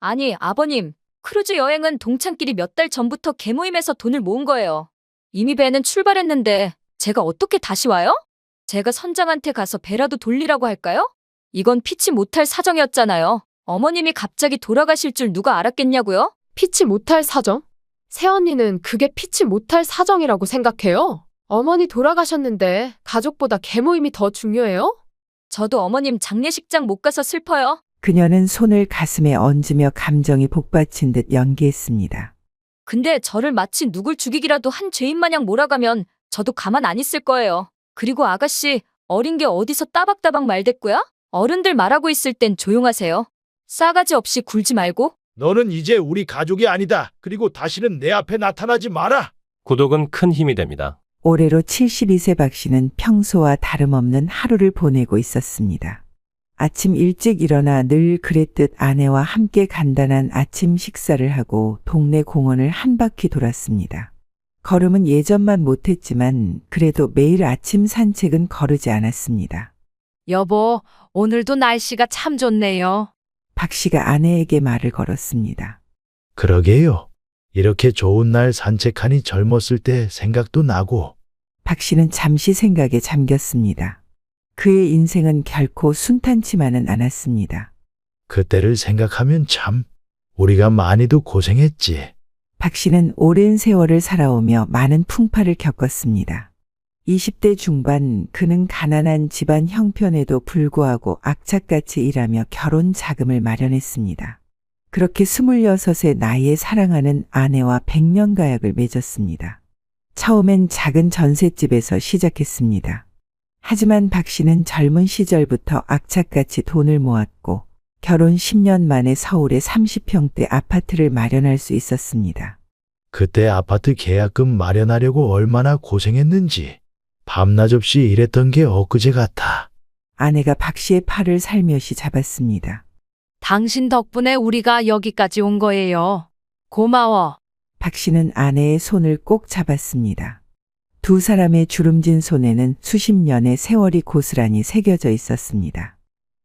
아니, 아버님, 크루즈 여행은 동창끼리 몇 달 전부터 개모임에서 돈을 모은 거예요. 이미 배는 출발했는데 제가 어떻게 다시 와요? 제가 선장한테 가서 배라도 돌리라고 할까요? 이건 피치 못할 사정이었잖아요. 어머님이 갑자기 돌아가실 줄 누가 알았겠냐고요? 피치 못할 사정? 새언니는 그게 피치 못할 사정이라고 생각해요? 어머니 돌아가셨는데 가족보다 개모임이 더 중요해요? 저도 어머님 장례식장 못 가서 슬퍼요. 그녀는 손을 가슴에 얹으며 감정이 복받친 듯 연기했습니다. 근데 저를 마치 누굴 죽이기라도 한 죄인 마냥 몰아가면 저도 가만 안 있을 거예요. 그리고 아가씨, 어린 게 어디서 따박따박 말댔고요? 어른들 말하고 있을 땐 조용하세요. 싸가지 없이 굴지 말고. 너는 이제 우리 가족이 아니다. 그리고 다시는 내 앞에 나타나지 마라. 구독은 큰 힘이 됩니다. 올해로 72세 박 씨는 평소와 다름없는 하루를 보내고 있었습니다. 아침 일찍 일어나 늘 그랬듯 아내와 함께 간단한 아침 식사를 하고 동네 공원을 한 바퀴 돌았습니다. 걸음은 예전만 못했지만 그래도 매일 아침 산책은 거르지 않았습니다. 여보, 오늘도 날씨가 참 좋네요. 박 씨가 아내에게 말을 걸었습니다. 그러게요. 이렇게 좋은 날 산책하니 젊었을 때 생각도 나고. 박 씨는 잠시 생각에 잠겼습니다. 그의 인생은 결코 순탄치만은 않았습니다. 그때를 생각하면 참 우리가 많이도 고생했지. 박 씨는 오랜 세월을 살아오며 많은 풍파를 겪었습니다. 20대 중반 그는 가난한 집안 형편에도 불구하고 악착같이 일하며 결혼 자금을 마련했습니다. 그렇게 26의 나이에 사랑하는 아내와 100년 가약을 맺었습니다. 처음엔 작은 전셋집에서 시작했습니다. 하지만 박 씨는 젊은 시절부터 악착같이 돈을 모았고 결혼 10년 만에 서울에 30평대 아파트를 마련할 수 있었습니다. 그때 아파트 계약금 마련하려고 얼마나 고생했는지 밤낮 없이 일했던 게 엊그제 같아. 아내가 박 씨의 팔을 살며시 잡았습니다. 당신 덕분에 우리가 여기까지 온 거예요. 고마워. 박 씨는 아내의 손을 꼭 잡았습니다. 두 사람의 주름진 손에는 수십 년의 세월이 고스란히 새겨져 있었습니다.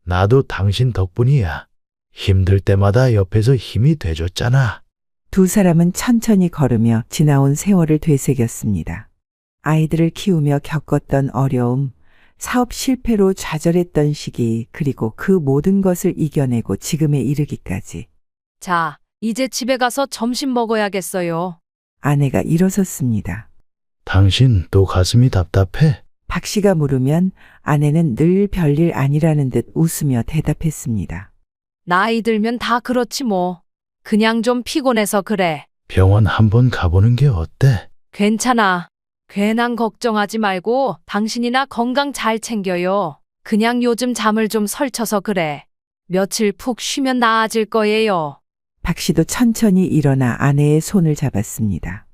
나도 당신 덕분이야. 힘들 때마다 옆에서 힘이 돼줬잖아. 두 사람은 천천히 걸으며 지나온 세월을 되새겼습니다. 아이들을 키우며 겪었던 어려움, 사업 실패로 좌절했던 시기, 그리고 그 모든 것을 이겨내고 지금에 이르기까지. 자, 이제 집에 가서 점심 먹어야겠어요. 아내가 일어섰습니다. 당신 또 가슴이 답답해? 박 씨가 물으면 아내는 늘 별일 아니라는 듯 웃으며 대답했습니다. 나이 들면 다 그렇지 뭐. 그냥 좀 피곤해서 그래. 병원 한번 가보는 게 어때? 괜찮아. 괜한 걱정하지 말고 당신이나 건강 잘 챙겨요. 그냥 요즘 잠을 좀 설쳐서 그래. 며칠 푹 쉬면 나아질 거예요. 박 씨도 천천히 일어나 아내의 손을 잡았습니다.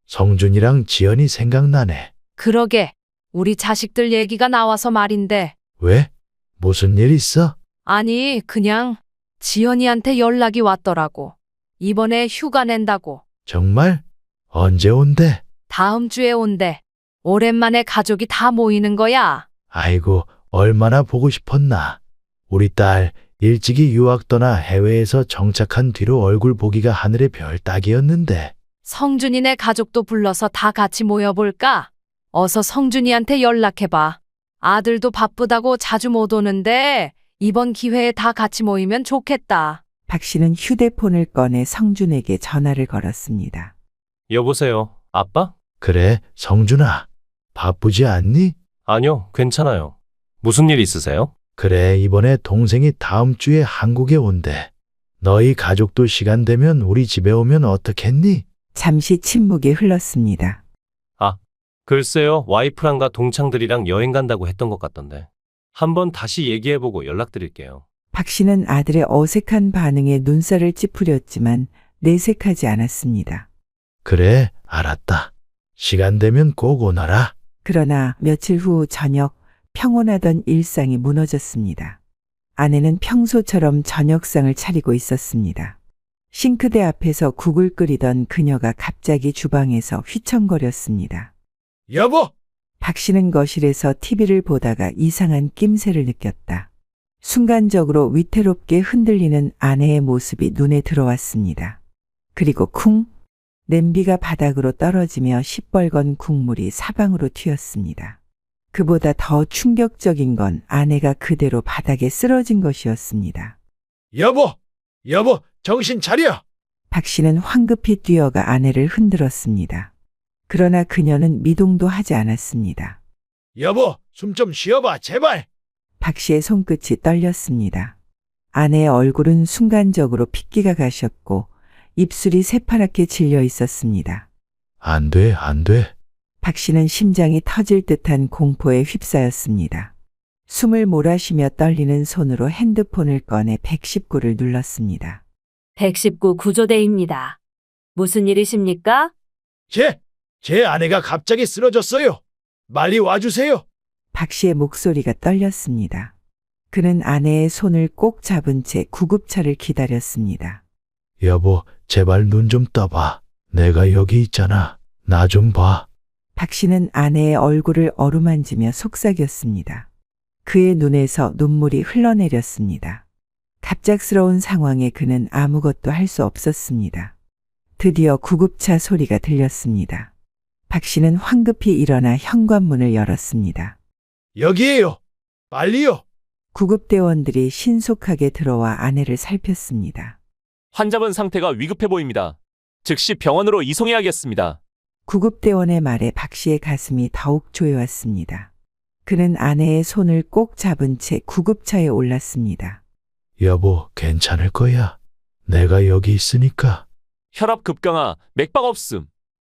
성준이랑 지연이 생각나네. 그러게. 우리 자식들 얘기가 나와서 말인데. 왜? 무슨 일 있어? 아니, 그냥 지연이한테 연락이 왔더라고. 이번에 휴가 낸다고. 정말? 언제 온대? 다음 주에 온대. 오랜만에 가족이 다 모이는 거야. 아이고, 얼마나 보고 싶었나. 우리 딸 일찍이 유학 떠나 해외에서 정착한 뒤로 얼굴 보기가 하늘의 별 따기였는데. 성준이네 가족도 불러서 다 같이 모여볼까? 어서 성준이한테 연락해봐. 아들도 바쁘다고 자주 못 오는데 이번 기회에 다 같이 모이면 좋겠다. 박 씨는 휴대폰을 꺼내 성준에게 전화를 걸었습니다. 여보세요, 아빠? 그래, 성준아. 바쁘지 않니? 아니요, 괜찮아요. 무슨 일 있으세요? 그래, 이번에 동생이 다음 주에 한국에 온대. 너희 가족도 시간 되면 우리 집에 오면 어떻겠니? 잠시 침묵이 흘렀습니다. 글쎄요, 와이프랑가 동창들이랑 여행 간다고 했던 것 같던데. 한번 다시 얘기해보고 연락드릴게요. 박 씨는 아들의 어색한 반응에 눈살을 찌푸렸지만 내색하지 않았습니다. 그래, 알았다. 시간 되면 꼭 오너라. 그러나 며칠 후 저녁 평온하던 일상이 무너졌습니다. 아내는 평소처럼 저녁상을 차리고 있었습니다. 싱크대 앞에서 국을 끓이던 그녀가 갑자기 주방에서 휘청거렸습니다. 여보! 박 씨는 거실에서 TV를 보다가 이상한 낌새를 느꼈다. 순간적으로 위태롭게 흔들리는 아내의 모습이 눈에 들어왔습니다. 그리고 쿵! 냄비가 바닥으로 떨어지며 시뻘건 국물이 사방으로 튀었습니다. 그보다 더 충격적인 건 아내가 그대로 바닥에 쓰러진 것이었습니다. 여보! 여보! 정신 차려! 박 씨는 황급히 뛰어가 아내를 흔들었습니다. 그러나 그녀는 미동도 하지 않았습니다. 여보! 숨 좀 쉬어봐, 제발! 박 씨의 손끝이 떨렸습니다. 아내의 얼굴은 순간적으로 핏기가 가셨고 입술이 새파랗게 질려 있었습니다. 안 돼, 안 돼. 박 씨는 심장이 터질 듯한 공포에 휩싸였습니다. 숨을 몰아쉬며 떨리는 손으로 핸드폰을 꺼내 119를 눌렀습니다. 119 구조대입니다. 무슨 일이십니까? 제 아내가 갑자기 쓰러졌어요. 빨리 와주세요. 박 씨의 목소리가 떨렸습니다. 그는 아내의 손을 꼭 잡은 채 구급차를 기다렸습니다. 여보, 제발 눈 좀 떠봐. 내가 여기 있잖아. 나 좀 봐. 박 씨는 아내의 얼굴을 어루만지며 속삭였습니다. 그의 눈에서 눈물이 흘러내렸습니다. 갑작스러운 상황에 그는 아무것도 할 수 없었습니다. 드디어 구급차 소리가 들렸습니다. 박 씨는 황급히 일어나 현관문을 열었습니다. 여기에요. 빨리요. 구급대원들이 신속하게 들어와 아내를 살폈습니다. 환자분 상태가 위급해 보입니다. 즉시 병원으로 이송해야겠습니다. 구급대원의 말에 박 씨의 가슴이 더욱 조여왔습니다. 그는 아내의 손을 꼭 잡은 채 구급차에 올랐습니다. 여보, 괜찮을 거야. 내가 여기 있으니까. 혈압 급강하, 맥박 없음.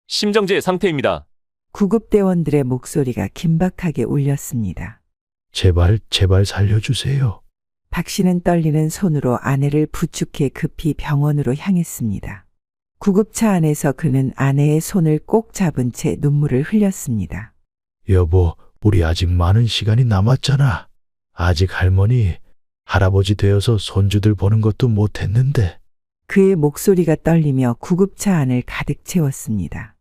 심정지 상태입니다. 구급대원들의 목소리가 긴박하게 울렸습니다. 제발 살려주세요. 박 씨는 떨리는 손으로 아내를 부축해 급히 병원으로 향했습니다. 구급차 안에서 그는 아내의 손을 꼭 잡은 채 눈물을 흘렸습니다. 여보, 우리 아직 많은 시간이 남았잖아. 아직 할머니, 할아버지 되어서 손주들 보는 것도 못했는데. 그의 목소리가 떨리며 구급차 안을 가득 채웠습니다.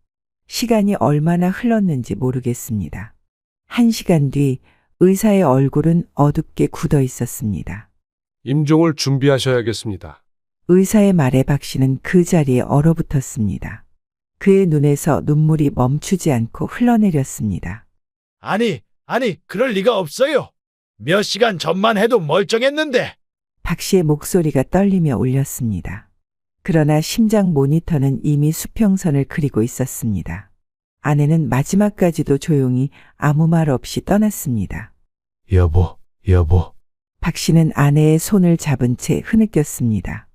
시간이 얼마나 흘렀는지 모르겠습니다. 1시간 뒤 의사의 얼굴은 어둡게 굳어 있었습니다. 임종을 준비하셔야겠습니다. 의사의 말에 박 씨는 그 자리에 얼어붙었습니다. 그의 눈에서 눈물이 멈추지 않고 흘러내렸습니다. 아니, 그럴 리가 없어요. 몇 시간 전만 해도 멀쩡했는데. 박 씨의 목소리가 떨리며 울렸습니다. 그러나 심장 모니터는 이미 수평선을 그리고 있었습니다. 아내는 마지막까지도 조용히 아무 말 없이 떠났습니다. 여보. 박 씨는 아내의 손을 잡은 채 흐느꼈습니다.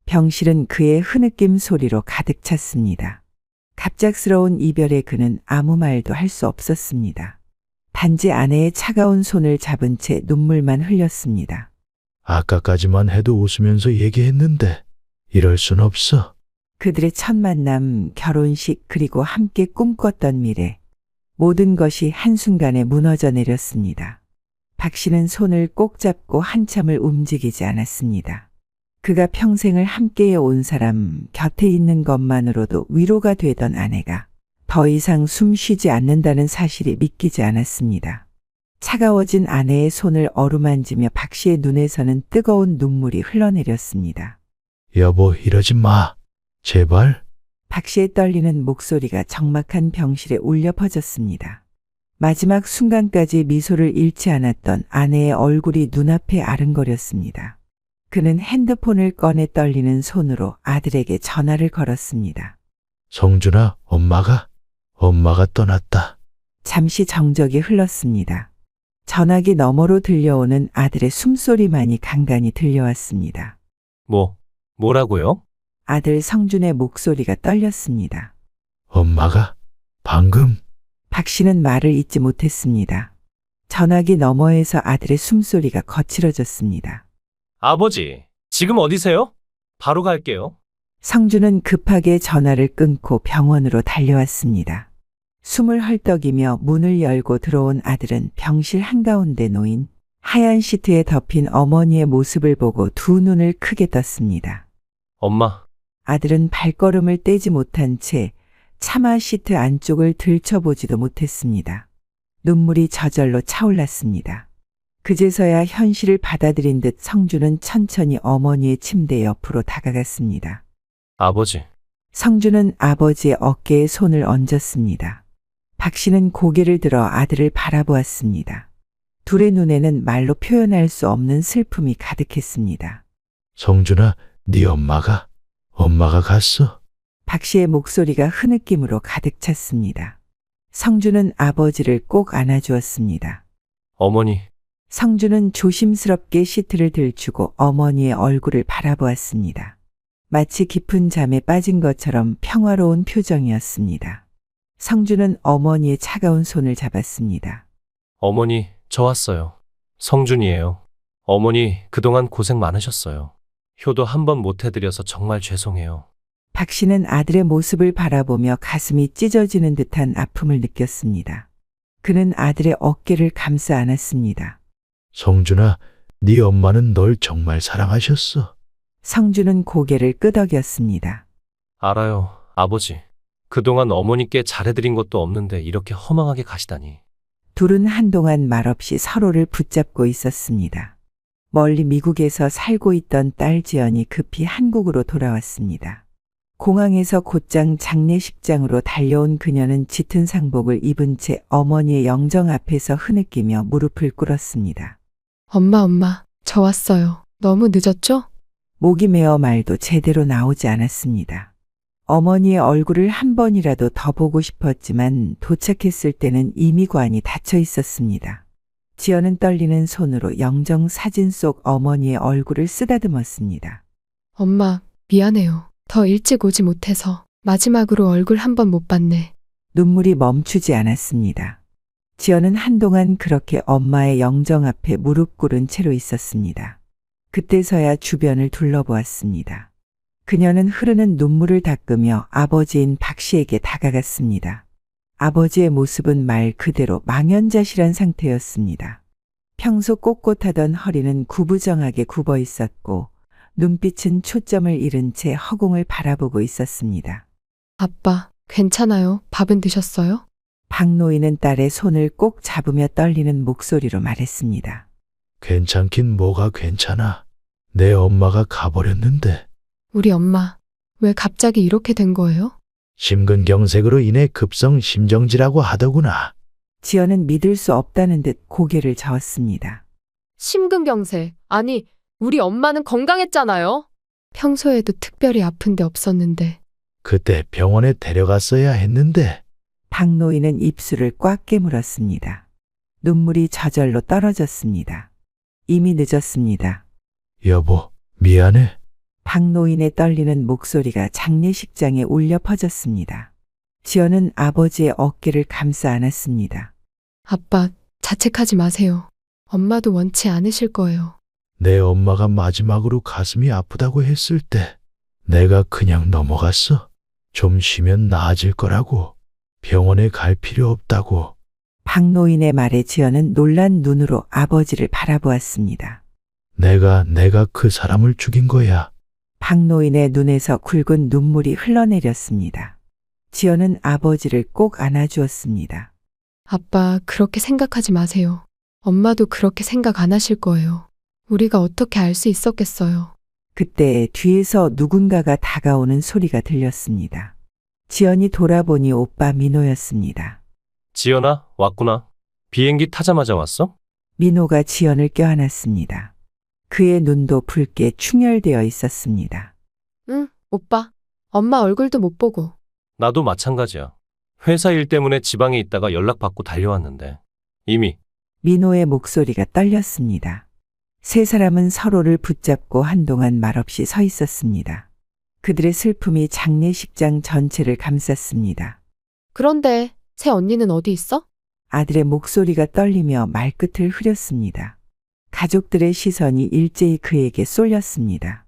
병실은 그의 흐느낌 소리로 가득 찼습니다. 갑작스러운 이별에 그는 아무 말도 할 수 없었습니다. 단지 아내의 차가운 손을 잡은 채 눈물만 흘렸습니다. 아까까지만 해도 웃으면서 얘기했는데 이럴 순 없어. 그들의 첫 만남, 결혼식, 그리고 함께 꿈꿨던 미래. 모든 것이 한순간에 무너져 내렸습니다. 박 씨는 손을 꼭 잡고 한참을 움직이지 않았습니다. 그가 평생을 함께해 온 사람, 곁에 있는 것만으로도 위로가 되던 아내가 더 이상 숨 쉬지 않는다는 사실이 믿기지 않았습니다. 차가워진 아내의 손을 어루만지며 박 씨의 눈에서는 뜨거운 눈물이 흘러내렸습니다. 여보, 이러지 마. 제발. 박 씨의 떨리는 목소리가 적막한 병실에 울려 퍼졌습니다. 마지막 순간까지 미소를 잃지 않았던 아내의 얼굴이 눈앞에 아른거렸습니다. 그는 핸드폰을 꺼내 떨리는 손으로 아들에게 전화를 걸었습니다. 성준아, 엄마가 떠났다. 잠시 정적이 흘렀습니다. 전화기 너머로 들려오는 아들의 숨소리만이 간간히 들려왔습니다. 뭐라고요? 아들 성준의 목소리가 떨렸습니다. 엄마가 방금. 박 씨는 말을 잇지 못했습니다. 전화기 너머에서 아들의 숨소리가 거칠어졌습니다. 아버지, 지금 어디세요? 바로 갈게요. 성준은 급하게 전화를 끊고 병원으로 달려왔습니다. 숨을 헐떡이며 문을 열고 들어온 아들은 병실 한가운데 놓인 하얀 시트에 덮인 어머니의 모습을 보고 두 눈을 크게 떴습니다. 엄마, 아들은 발걸음을 떼지 못한 채 차마 시트 안쪽을 들춰보지도 못했습니다. 눈물이 저절로 차올랐습니다. 그제서야 현실을 받아들인 듯 성주는 천천히 어머니의 침대 옆으로 다가갔습니다. 아버지, 성주는 아버지의 어깨에 손을 얹었습니다. 박 씨는 고개를 들어 아들을 바라보았습니다. 둘의 눈에는 말로 표현할 수 없는 슬픔이 가득했습니다. 성준아, 네 엄마가 갔어? 박 씨의 목소리가 흐느낌으로 가득 찼습니다. 성주는 아버지를 꼭 안아주었습니다. 어머니, 성주는 조심스럽게 시트를 들추고 어머니의 얼굴을 바라보았습니다. 마치 깊은 잠에 빠진 것처럼 평화로운 표정이었습니다. 성주는 어머니의 차가운 손을 잡았습니다. 어머니, 저 왔어요. 성준이에요. 어머니, 그동안 고생 많으셨어요. 효도 한 번 못 해드려서 정말 죄송해요. 박 씨는 아들의 모습을 바라보며 가슴이 찢어지는 듯한 아픔을 느꼈습니다. 그는 아들의 어깨를 감싸 안았습니다. 성준아, 네 엄마는 널 정말 사랑하셨어. 성주는 고개를 끄덕였습니다. 알아요, 아버지. 그동안 어머니께 잘해드린 것도 없는데 이렇게 허망하게 가시다니. 둘은 한동안 말없이 서로를 붙잡고 있었습니다. 멀리 미국에서 살고 있던 딸 지연이 급히 한국으로 돌아왔습니다. 공항에서 곧장 장례식장으로 달려온 그녀는 짙은 상복을 입은 채 어머니의 영정 앞에서 흐느끼며 무릎을 꿇었습니다. 엄마, 저 왔어요. 너무 늦었죠? 목이 메어 말도 제대로 나오지 않았습니다. 어머니의 얼굴을 한 번이라도 더 보고 싶었지만 도착했을 때는 이미 관이 닫혀 있었습니다. 지연은 떨리는 손으로 영정 사진 속 어머니의 얼굴을 쓰다듬었습니다. 엄마, 미안해요. 더 일찍 오지 못해서 마지막으로 얼굴 한 번 못 봤네. 눈물이 멈추지 않았습니다. 지연은 한동안 그렇게 엄마의 영정 앞에 무릎 꿇은 채로 있었습니다. 그때서야 주변을 둘러보았습니다. 그녀는 흐르는 눈물을 닦으며 아버지인 박 씨에게 다가갔습니다. 아버지의 모습은 말 그대로 망연자실한 상태였습니다. 평소 꼿꼿하던 허리는 구부정하게 굽어 있었고 눈빛은 초점을 잃은 채 허공을 바라보고 있었습니다. 아빠, 괜찮아요? 밥은 드셨어요? 박노인은 딸의 손을 꼭 잡으며 떨리는 목소리로 말했습니다. 괜찮긴 뭐가 괜찮아. 내 엄마가 가버렸는데. 우리 엄마, 왜 갑자기 이렇게 된 거예요? 심근경색으로 인해 급성 심정지라고 하더구나. 지연은 믿을 수 없다는 듯 고개를 저었습니다. 심근경색. 아니, 우리 엄마는 건강했잖아요. 평소에도 특별히 아픈 데 없었는데. 그때 병원에 데려갔어야 했는데. 박노인은 입술을 꽉 깨물었습니다. 눈물이 저절로 떨어졌습니다. 이미 늦었습니다. 여보, 미안해. 박노인의 떨리는 목소리가 장례식장에 울려 퍼졌습니다. 지연은 아버지의 어깨를 감싸 안았습니다. 아빠, 자책하지 마세요. 엄마도 원치 않으실 거예요. 내 엄마가 마지막으로 가슴이 아프다고 했을 때 내가 그냥 넘어갔어. 좀 쉬면 나아질 거라고. 병원에 갈 필요 없다고. 박노인의 말에 지연은 놀란 눈으로 아버지를 바라보았습니다. 내가 그 사람을 죽인 거야. 박노인의 눈에서 굵은 눈물이 흘러내렸습니다. 지연은 아버지를 꼭 안아주었습니다. 아빠, 그렇게 생각하지 마세요. 엄마도 그렇게 생각 안 하실 거예요. 우리가 어떻게 알 수 있었겠어요. 그때 뒤에서 누군가가 다가오는 소리가 들렸습니다. 지연이 돌아보니 오빠 민호였습니다. 지연아, 왔구나. 비행기 타자마자 왔어? 민호가 지연을 껴안았습니다. 그의 눈도 붉게 충혈되어 있었습니다. 응, 오빠. 엄마 얼굴도 못 보고. 나도 마찬가지야. 회사 일 때문에 지방에 있다가 연락받고 달려왔는데. 이미. 민호의 목소리가 떨렸습니다. 세 사람은 서로를 붙잡고 한동안 말없이 서 있었습니다. 그들의 슬픔이 장례식장 전체를 감쌌습니다. 그런데 새 언니는 어디 있어? 아들의 목소리가 떨리며 말끝을 흐렸습니다. 가족들의 시선이 일제히 그에게 쏠렸습니다.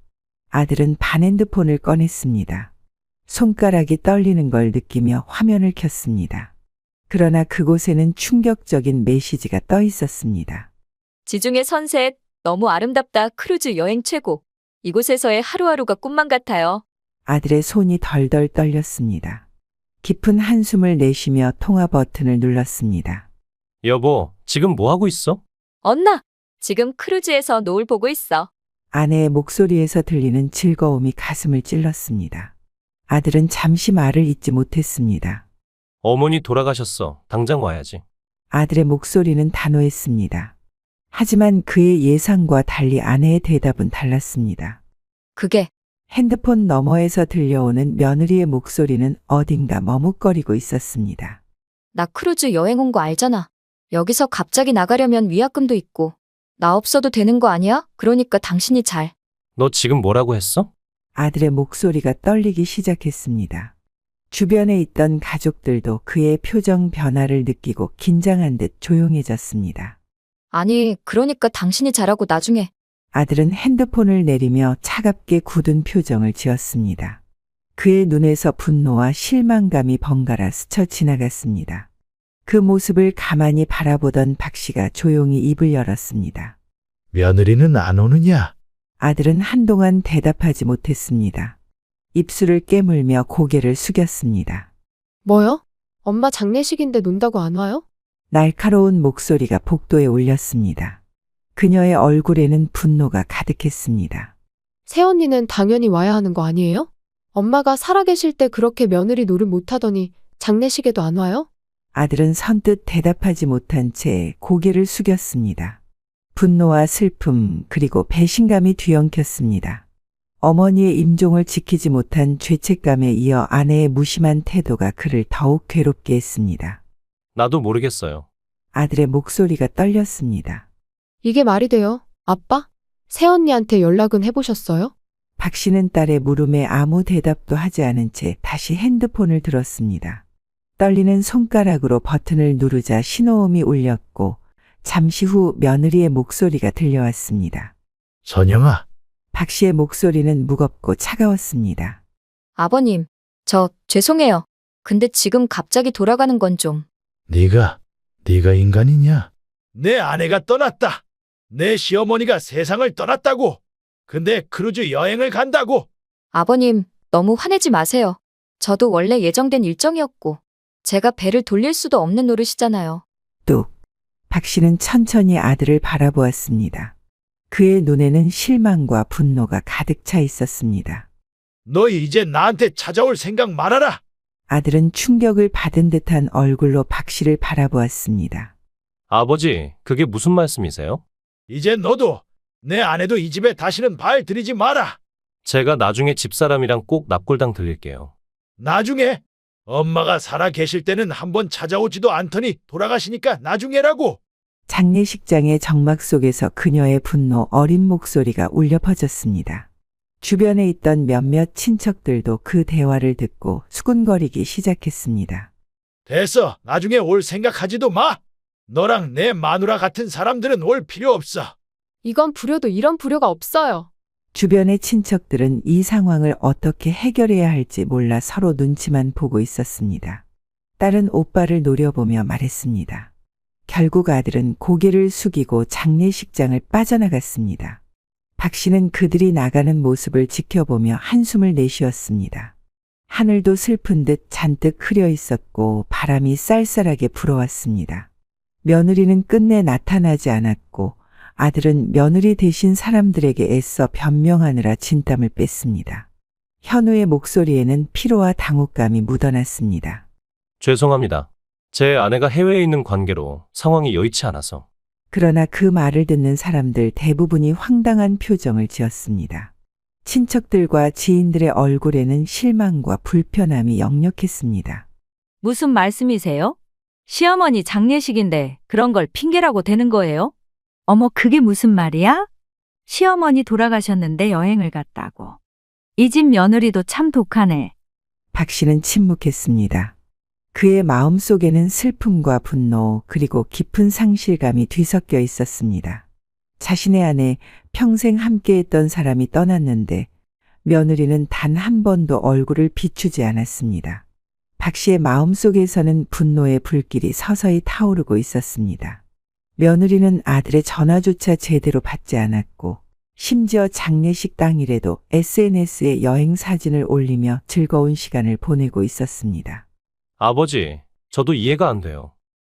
아들은 반핸드폰을 꺼냈습니다. 손가락이 떨리는 걸 느끼며 화면을 켰습니다. 그러나 그곳에는 충격적인 메시지가 떠 있었습니다. 지중해 선셋, 너무 아름답다. 크루즈 여행 최고. 이곳에서의 하루하루가 꿈만 같아요. 아들의 손이 덜덜 떨렸습니다. 깊은 한숨을 내쉬며 통화 버튼을 눌렀습니다. 여보, 지금 뭐 하고 있어? 언나, 지금 크루즈에서 노을 보고 있어. 아내의 목소리에서 들리는 즐거움이 가슴을 찔렀습니다. 아들은 잠시 말을 잇지 못했습니다. 어머니 돌아가셨어. 당장 와야지. 아들의 목소리는 단호했습니다. 하지만 그의 예상과 달리 아내의 대답은 달랐습니다. 그게 핸드폰 너머에서 들려오는 며느리의 목소리는 어딘가 머뭇거리고 있었습니다. 나 크루즈 여행 온 거 알잖아. 여기서 갑자기 나가려면 위약금도 있고. 나 없어도 되는 거 아니야? 그러니까 당신이 잘. 너 지금 뭐라고 했어? 아들의 목소리가 떨리기 시작했습니다. 주변에 있던 가족들도 그의 표정 변화를 느끼고 긴장한 듯 조용해졌습니다. 아니, 그러니까 당신이 잘하고 나중에. 아들은 핸드폰을 내리며 차갑게 굳은 표정을 지었습니다. 그의 눈에서 분노와 실망감이 번갈아 스쳐 지나갔습니다. 그 모습을 가만히 바라보던 박 씨가 조용히 입을 열었습니다. 며느리는 안 오느냐? 아들은 한동안 대답하지 못했습니다. 입술을 깨물며 고개를 숙였습니다. 뭐요? 엄마 장례식인데 논다고 안 와요? 날카로운 목소리가 복도에 울렸습니다. 그녀의 얼굴에는 분노가 가득했습니다. 새언니는 당연히 와야 하는 거 아니에요? 엄마가 살아계실 때 그렇게 며느리 노릇 못하더니 장례식에도 안 와요? 아들은 선뜻 대답하지 못한 채 고개를 숙였습니다. 분노와 슬픔 그리고 배신감이 뒤엉켰습니다. 어머니의 임종을 지키지 못한 죄책감에 이어 아내의 무심한 태도가 그를 더욱 괴롭게 했습니다. 나도 모르겠어요. 아들의 목소리가 떨렸습니다. 이게 말이 돼요? 아빠? 새언니한테 연락은 해보셨어요? 박 씨는 딸의 물음에 아무 대답도 하지 않은 채 다시 핸드폰을 들었습니다. 떨리는 손가락으로 버튼을 누르자 신호음이 울렸고 잠시 후 며느리의 목소리가 들려왔습니다. 선영아, 박 씨의 목소리는 무겁고 차가웠습니다. 아버님, 죄송해요. 근데 지금 갑자기 돌아가는 건 좀. 네가 인간이냐? 내 아내가 떠났다. 내 시어머니가 세상을 떠났다고. 근데 크루즈 여행을 간다고. 아버님, 너무 화내지 마세요. 저도 원래 예정된 일정이었고. 제가 배를 돌릴 수도 없는 노릇이잖아요. 뚝. 박 씨는 천천히 아들을 바라보았습니다. 그의 눈에는 실망과 분노가 가득 차 있었습니다. 너 이제 나한테 찾아올 생각 말아라. 아들은 충격을 받은 듯한 얼굴로 박 씨를 바라보았습니다. 아버지, 그게 무슨 말씀이세요? 이제 너도 내 아내도 이 집에 다시는 발 들이지 마라. 제가 나중에 집사람이랑 꼭 납골당 들릴게요. 나중에 엄마가 살아 계실 때는 한번 찾아오지도 않더니 돌아가시니까 나중에라고. 장례식장의 정막 속에서 그녀의 분노 어린 목소리가 울려 퍼졌습니다. 주변에 있던 몇몇 친척들도 그 대화를 듣고 수군거리기 시작했습니다. 됐어. 나중에 올 생각하지도 마. 너랑 내 마누라 같은 사람들은 올 필요 없어. 이건 불효도 이런 불효가 없어요. 주변의 친척들은 이 상황을 어떻게 해결해야 할지 몰라 서로 눈치만 보고 있었습니다. 딸은 오빠를 노려보며 말했습니다. 결국 아들은 고개를 숙이고 장례식장을 빠져나갔습니다. 박 씨는 그들이 나가는 모습을 지켜보며 한숨을 내쉬었습니다. 하늘도 슬픈 듯 잔뜩 흐려 있었고 바람이 쌀쌀하게 불어왔습니다. 며느리는 끝내 나타나지 않았고 아들은 며느리 대신 사람들에게 애써 변명하느라 진땀을 뺐습니다. 현우의 목소리에는 피로와 당혹감이 묻어났습니다. 죄송합니다. 제 아내가 해외에 있는 관계로 상황이 여의치 않아서. 그러나 그 말을 듣는 사람들 대부분이 황당한 표정을 지었습니다. 친척들과 지인들의 얼굴에는 실망과 불편함이 역력했습니다. 무슨 말씀이세요? 시어머니 장례식인데 그런 걸 핑계라고 되는 거예요? 어머, 그게 무슨 말이야? 시어머니 돌아가셨는데 여행을 갔다고. 이 집 며느리도 참 독하네. 박 씨는 침묵했습니다. 그의 마음속에는 슬픔과 분노 그리고 깊은 상실감이 뒤섞여 있었습니다. 자신의 아내, 평생 함께했던 사람이 떠났는데 며느리는 단 한 번도 얼굴을 비추지 않았습니다. 박 씨의 마음속에서는 분노의 불길이 서서히 타오르고 있었습니다. 며느리는 아들의 전화조차 제대로 받지 않았고 심지어 장례식 당일에도 SNS에 여행 사진을 올리며 즐거운 시간을 보내고 있었습니다. 아버지, 저도 이해가 안 돼요.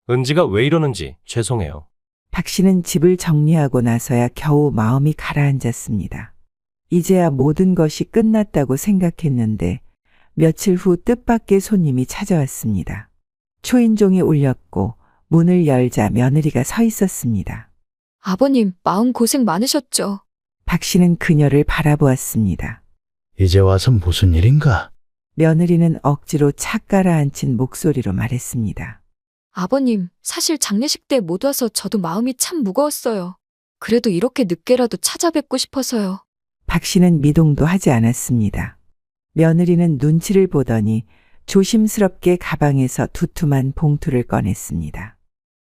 은지가 왜 이러는지 죄송해요. 박 씨는 집을 정리하고 나서야 겨우 마음이 가라앉았습니다. 이제야 모든 것이 끝났다고 생각했는데 며칠 후 뜻밖의 손님이 찾아왔습니다. 초인종이 울렸고 문을 열자 며느리가 서 있었습니다. 아버님, 마음고생 많으셨죠? 박 씨는 그녀를 바라보았습니다. 이제 와서 무슨 일인가? 며느리는 억지로 착 가라앉힌 목소리로 말했습니다. 아버님, 사실 장례식 때 못 와서 저도 마음이 참 무거웠어요. 그래도 이렇게 늦게라도 찾아뵙고 싶어서요. 박 씨는 미동도 하지 않았습니다. 며느리는 눈치를 보더니 조심스럽게 가방에서 두툼한 봉투를 꺼냈습니다.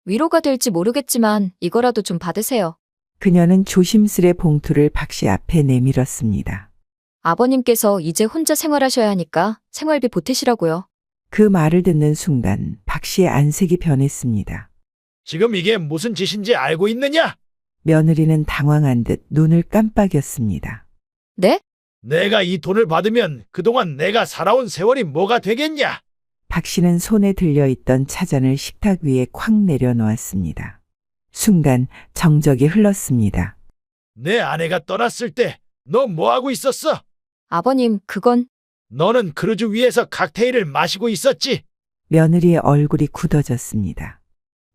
위로가 될지 모르겠지만 이거라도 좀 받으세요. 그녀는 조심스레 봉투를 박 씨 앞에 내밀었습니다. 아버님께서 이제 혼자 생활하셔야 하니까 생활비 보태시라고요. 그 말을 듣는 순간 박 씨의 안색이 변했습니다. 지금 이게 무슨 짓인지 알고 있느냐? 며느리는 당황한 듯 눈을 깜빡였습니다. 네? 내가 이 돈을 받으면 그동안 내가 살아온 세월이 뭐가 되겠냐? 박 씨는 손에 들려있던 차잔을 식탁 위에 콱 내려놓았습니다. 순간 정적이 흘렀습니다. 내 아내가 떠났을 때 너 뭐하고 있었어? 아버님, 그건 너는 크루즈 위에서 칵테일을 마시고 있었지? 며느리의 얼굴이 굳어졌습니다.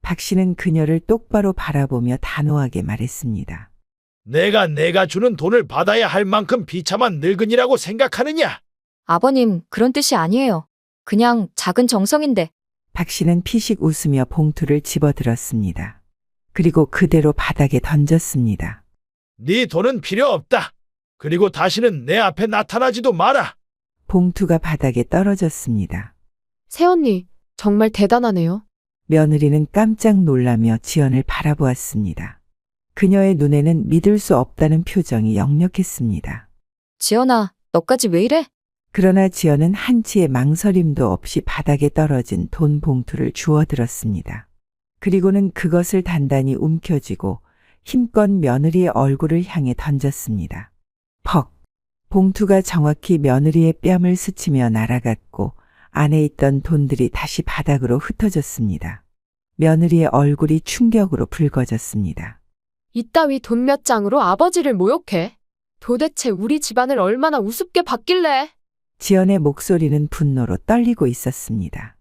박 씨는 그녀를 똑바로 바라보며 단호하게 말했습니다. 내가 주는 돈을 받아야 할 만큼 비참한 늙은이라고 생각하느냐? 아버님, 그런 뜻이 아니에요. 그냥 작은 정성인데. 박 씨는 피식 웃으며 봉투를 집어들었습니다. 그리고 그대로 바닥에 던졌습니다. 네 돈은 필요 없다. 그리고 다시는 내 앞에 나타나지도 마라. 봉투가 바닥에 떨어졌습니다. 새언니, 정말 대단하네요. 며느리는 깜짝 놀라며 지연을 바라보았습니다. 그녀의 눈에는 믿을 수 없다는 표정이 역력했습니다. 지연아, 너까지 왜 이래? 그러나 지연은 한치의 망설임도 없이 바닥에 떨어진 돈 봉투를 주워들었습니다. 그리고는 그것을 단단히 움켜쥐고 힘껏 며느리의 얼굴을 향해 던졌습니다. 퍽! 봉투가 정확히 며느리의 뺨을 스치며 날아갔고 안에 있던 돈들이 다시 바닥으로 흩어졌습니다. 며느리의 얼굴이 충격으로 붉어졌습니다. 이따위 돈 몇 장으로 아버지를 모욕해. 도대체 우리 집안을 얼마나 우습게 봤길래. 지연의 목소리는 분노로 떨리고 있었습니다.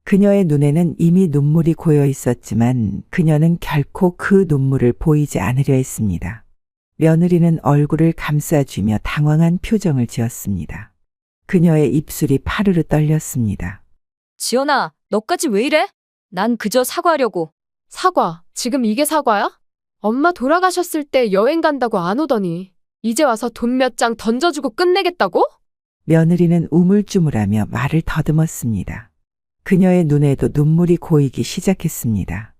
그녀의 눈에는 이미 눈물이 고여 있었지만 그녀는 결코 그 눈물을 보이지 않으려 했습니다. 며느리는 얼굴을 감싸쥐며 당황한 표정을 지었습니다. 그녀의 입술이 파르르 떨렸습니다. 지연아, 너까지 왜 이래? 난 그저 사과하려고. 사과, 지금 이게 사과야? 엄마 돌아가셨을 때 여행 간다고 안 오더니 이제 와서 돈 몇 장 던져주고 끝내겠다고? 며느리는 우물쭈물하며 말을 더듬었습니다. 그녀의 눈에도 눈물이 고이기 시작했습니다.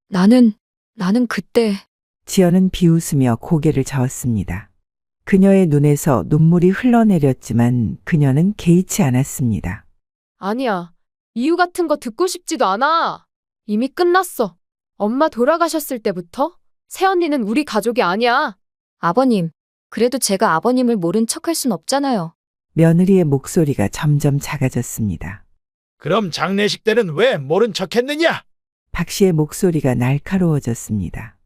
나는 그때 지연은 비웃으며 고개를 저었습니다. 그녀의 눈에서 눈물이 흘러내렸지만 그녀는 개의치 않았습니다. 아니야. 이유 같은 거 듣고 싶지도 않아. 이미 끝났어. 엄마 돌아가셨을 때부터 새언니는 우리 가족이 아니야. 아버님, 그래도 제가 아버님을 모른 척할 순 없잖아요. 며느리의 목소리가 점점 작아졌습니다. 그럼 장례식 때는 왜 모른 척했느냐? 박 씨의 목소리가 날카로워졌습니다.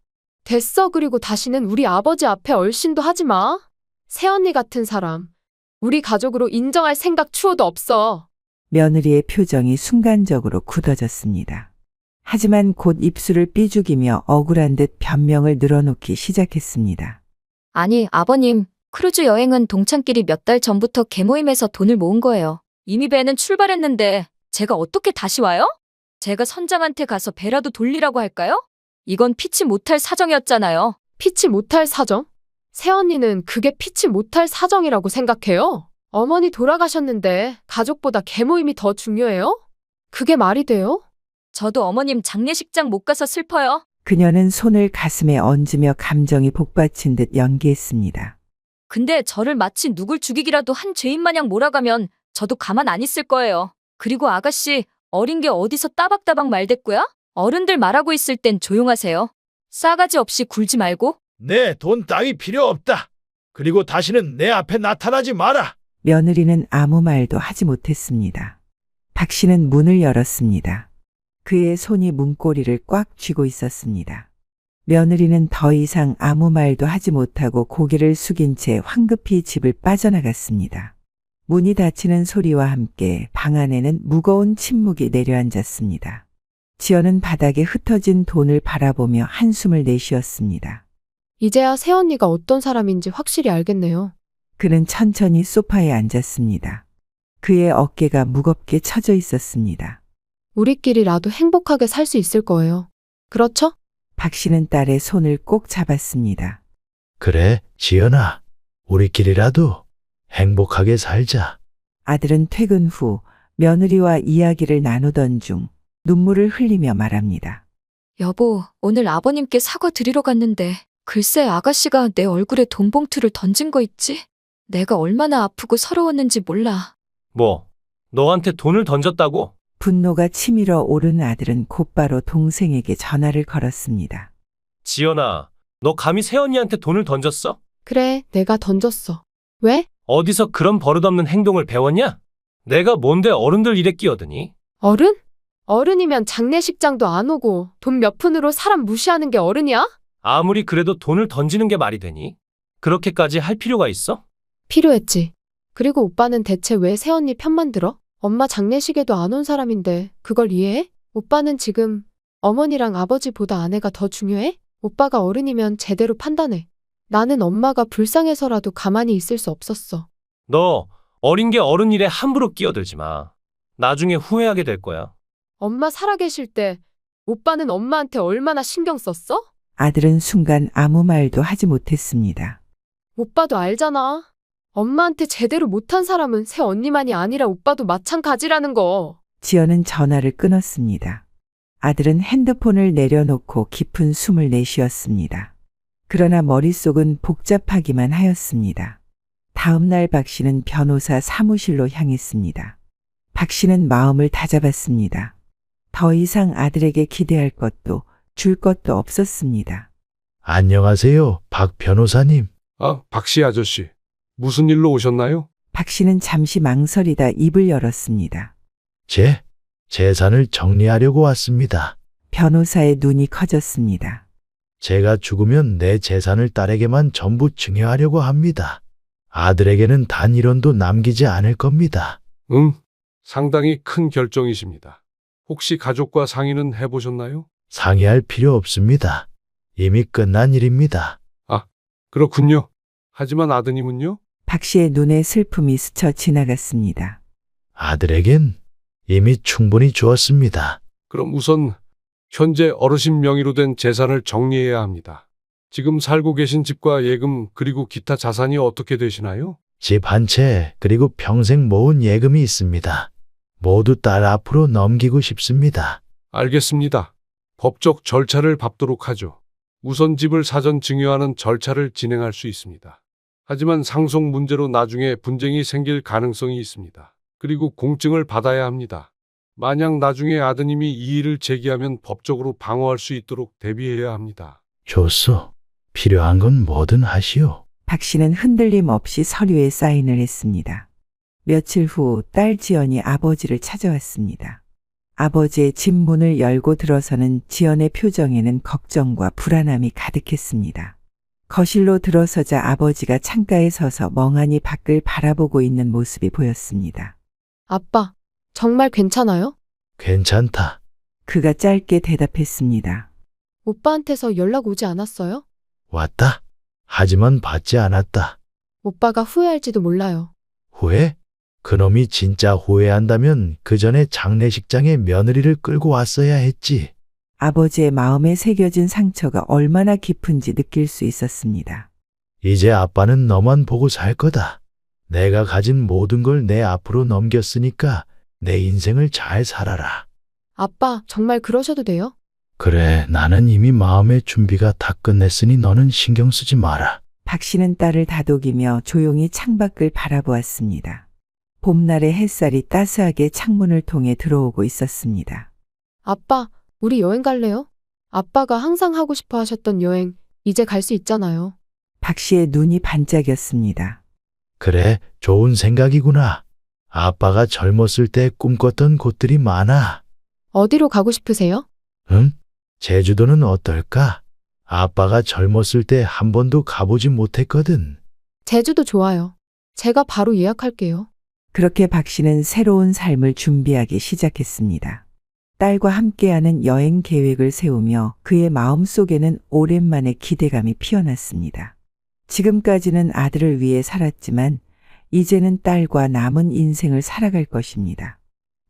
됐어. 그리고 다시는 우리 아버지 앞에 얼씬도 하지 마. 새언니 같은 사람. 우리 가족으로 인정할 생각 추호도 없어. 며느리의 표정이 순간적으로 굳어졌습니다. 하지만 곧 입술을 삐죽이며 억울한 듯 변명을 늘어놓기 시작했습니다. 아니, 아버님, 크루즈 여행은 동창끼리 몇 달 전부터 개모임에서 돈을 모은 거예요. 이미 배는 출발했는데 제가 어떻게 다시 와요? 제가 선장한테 가서 배라도 돌리라고 할까요? 이건 피치 못할 사정이었잖아요. 피치 못할 사정? 새언니는 그게 피치 못할 사정이라고 생각해요? 어머니 돌아가셨는데 가족보다 개모임이 더 중요해요? 그게 말이 돼요? 저도 어머님 장례식장 못 가서 슬퍼요. 그녀는 손을 가슴에 얹으며 감정이 복받친 듯 연기했습니다. 근데 저를 마치 누굴 죽이기라도 한 죄인 마냥 몰아가면 저도 가만 안 있을 거예요. 그리고 아가씨, 어린 게 어디서 따박따박 말대꾸야? 어른들 말하고 있을 땐 조용하세요. 싸가지 없이 굴지 말고. 내 돈 따위 필요 없다. 그리고 다시는 내 앞에 나타나지 마라. 며느리는 아무 말도 하지 못했습니다. 박 씨는 문을 열었습니다. 그의 손이 문고리를 꽉 쥐고 있었습니다. 며느리는 더 이상 아무 말도 하지 못하고 고개를 숙인 채 황급히 집을 빠져나갔습니다. 문이 닫히는 소리와 함께 방 안에는 무거운 침묵이 내려앉았습니다. 지연은 바닥에 흩어진 돈을 바라보며 한숨을 내쉬었습니다. 이제야 새언니가 어떤 사람인지 확실히 알겠네요. 그는 천천히 소파에 앉았습니다. 그의 어깨가 무겁게 처져 있었습니다. 우리끼리라도 행복하게 살 수 있을 거예요. 그렇죠? 박 씨는 딸의 손을 꼭 잡았습니다. 그래, 지연아. 우리끼리라도 행복하게 살자. 아들은 퇴근 후 며느리와 이야기를 나누던 중 눈물을 흘리며 말합니다. 여보, 오늘 아버님께 사과 드리러 갔는데 글쎄 아가씨가 내 얼굴에 돈 봉투를 던진 거 있지? 내가 얼마나 아프고 서러웠는지 몰라. 뭐, 너한테 돈을 던졌다고? 분노가 치밀어 오른 아들은 곧바로 동생에게 전화를 걸었습니다. 지연아, 너 감히 새언니한테 돈을 던졌어? 그래, 내가 던졌어. 왜? 어디서 그런 버릇없는 행동을 배웠냐? 내가 뭔데 어른들 일에 끼어드니? 어른? 어른이면 장례식장도 안 오고 돈 몇 푼으로 사람 무시하는 게 어른이야? 아무리 그래도 돈을 던지는 게 말이 되니? 그렇게까지 할 필요가 있어? 필요했지. 그리고 오빠는 대체 왜 새언니 편만 들어? 엄마 장례식에도 안 온 사람인데 그걸 이해해? 오빠는 지금 어머니랑 아버지보다 아내가 더 중요해? 오빠가 어른이면 제대로 판단해. 나는 엄마가 불쌍해서라도 가만히 있을 수 없었어. 너 어린 게 어른 일에 함부로 끼어들지 마. 나중에 후회하게 될 거야. 엄마 살아계실 때 오빠는 엄마한테 얼마나 신경 썼어? 아들은 순간 아무 말도 하지 못했습니다. 오빠도 알잖아. 엄마한테 제대로 못한 사람은 새 언니만이 아니라 오빠도 마찬가지라는 거. 지연은 전화를 끊었습니다. 아들은 핸드폰을 내려놓고 깊은 숨을 내쉬었습니다. 그러나 머릿속은 복잡하기만 하였습니다. 다음 날 박 씨는 변호사 사무실로 향했습니다. 박 씨는 마음을 다잡았습니다. 더 이상 아들에게 기대할 것도 줄 것도 없었습니다. 안녕하세요, 박 변호사님. 아, 박씨 아저씨. 무슨 일로 오셨나요? 박 씨는 잠시 망설이다 입을 열었습니다. 제 재산을 정리하려고 왔습니다. 변호사의 눈이 커졌습니다. 제가 죽으면 내 재산을 딸에게만 전부 증여하려고 합니다. 아들에게는 단 1원도 남기지 않을 겁니다. 상당히 큰 결정이십니다. 혹시 가족과 상의는 해보셨나요? 상의할 필요 없습니다. 이미 끝난 일입니다. 그렇군요. 하지만 아드님은요? 박 씨의 눈에 슬픔이 스쳐 지나갔습니다. 아들에겐 이미 충분히 주었습니다. 그럼 우선 현재 어르신 명의로 된 재산을 정리해야 합니다. 지금 살고 계신 집과 예금 그리고 기타 자산이 어떻게 되시나요? 집 한 채 그리고 평생 모은 예금이 있습니다. 모두 딸 앞으로 넘기고 싶습니다. 알겠습니다. 법적 절차를 밟도록 하죠. 우선 집을 사전 증여하는 절차를 진행할 수 있습니다. 하지만 상속 문제로 나중에 분쟁이 생길 가능성이 있습니다. 그리고 공증을 받아야 합니다. 만약 나중에 아드님이 이 일을 제기하면 법적으로 방어할 수 있도록 대비해야 합니다. 좋소. 필요한 건 뭐든 하시오. 박 씨는 흔들림 없이 서류에 사인을 했습니다. 며칠 후 딸 지연이 아버지를 찾아왔습니다. 아버지의 집 문을 열고 들어서는 지연의 표정에는 걱정과 불안함이 가득했습니다. 거실로 들어서자 아버지가 창가에 서서 멍하니 밖을 바라보고 있는 모습이 보였습니다. 아빠, 정말 괜찮아요? 괜찮다. 그가 짧게 대답했습니다. 오빠한테서 연락 오지 않았어요? 왔다. 하지만 받지 않았다. 오빠가 후회할지도 몰라요. 후회? 그놈이 진짜 후회한다면 그 전에 장례식장에 며느리를 끌고 왔어야 했지. 아버지의 마음에 새겨진 상처가 얼마나 깊은지 느낄 수 있었습니다. 이제 아빠는 너만 보고 살 거다. 내가 가진 모든 걸 내 앞으로 넘겼으니까 내 인생을 잘 살아라. 아빠, 정말 그러셔도 돼요? 그래, 나는 이미 마음의 준비가 다 끝냈으니 너는 신경 쓰지 마라. 박 씨는 딸을 다독이며 조용히 창밖을 바라보았습니다. 봄날의 햇살이 따스하게 창문을 통해 들어오고 있었습니다. 아빠, 우리 여행 갈래요? 아빠가 항상 하고 싶어 하셨던 여행, 이제 갈 수 있잖아요. 박 씨의 눈이 반짝였습니다. 그래, 좋은 생각이구나. 아빠가 젊었을 때 꿈꿨던 곳들이 많아. 어디로 가고 싶으세요? 응? 제주도는 어떨까? 아빠가 젊었을 때 한 번도 가보지 못했거든. 제주도 좋아요. 제가 바로 예약할게요. 그렇게 박 씨는 새로운 삶을 준비하기 시작했습니다. 딸과 함께하는 여행 계획을 세우며 그의 마음속에는 오랜만에 기대감이 피어났습니다. 지금까지는 아들을 위해 살았지만 이제는 딸과 남은 인생을 살아갈 것입니다.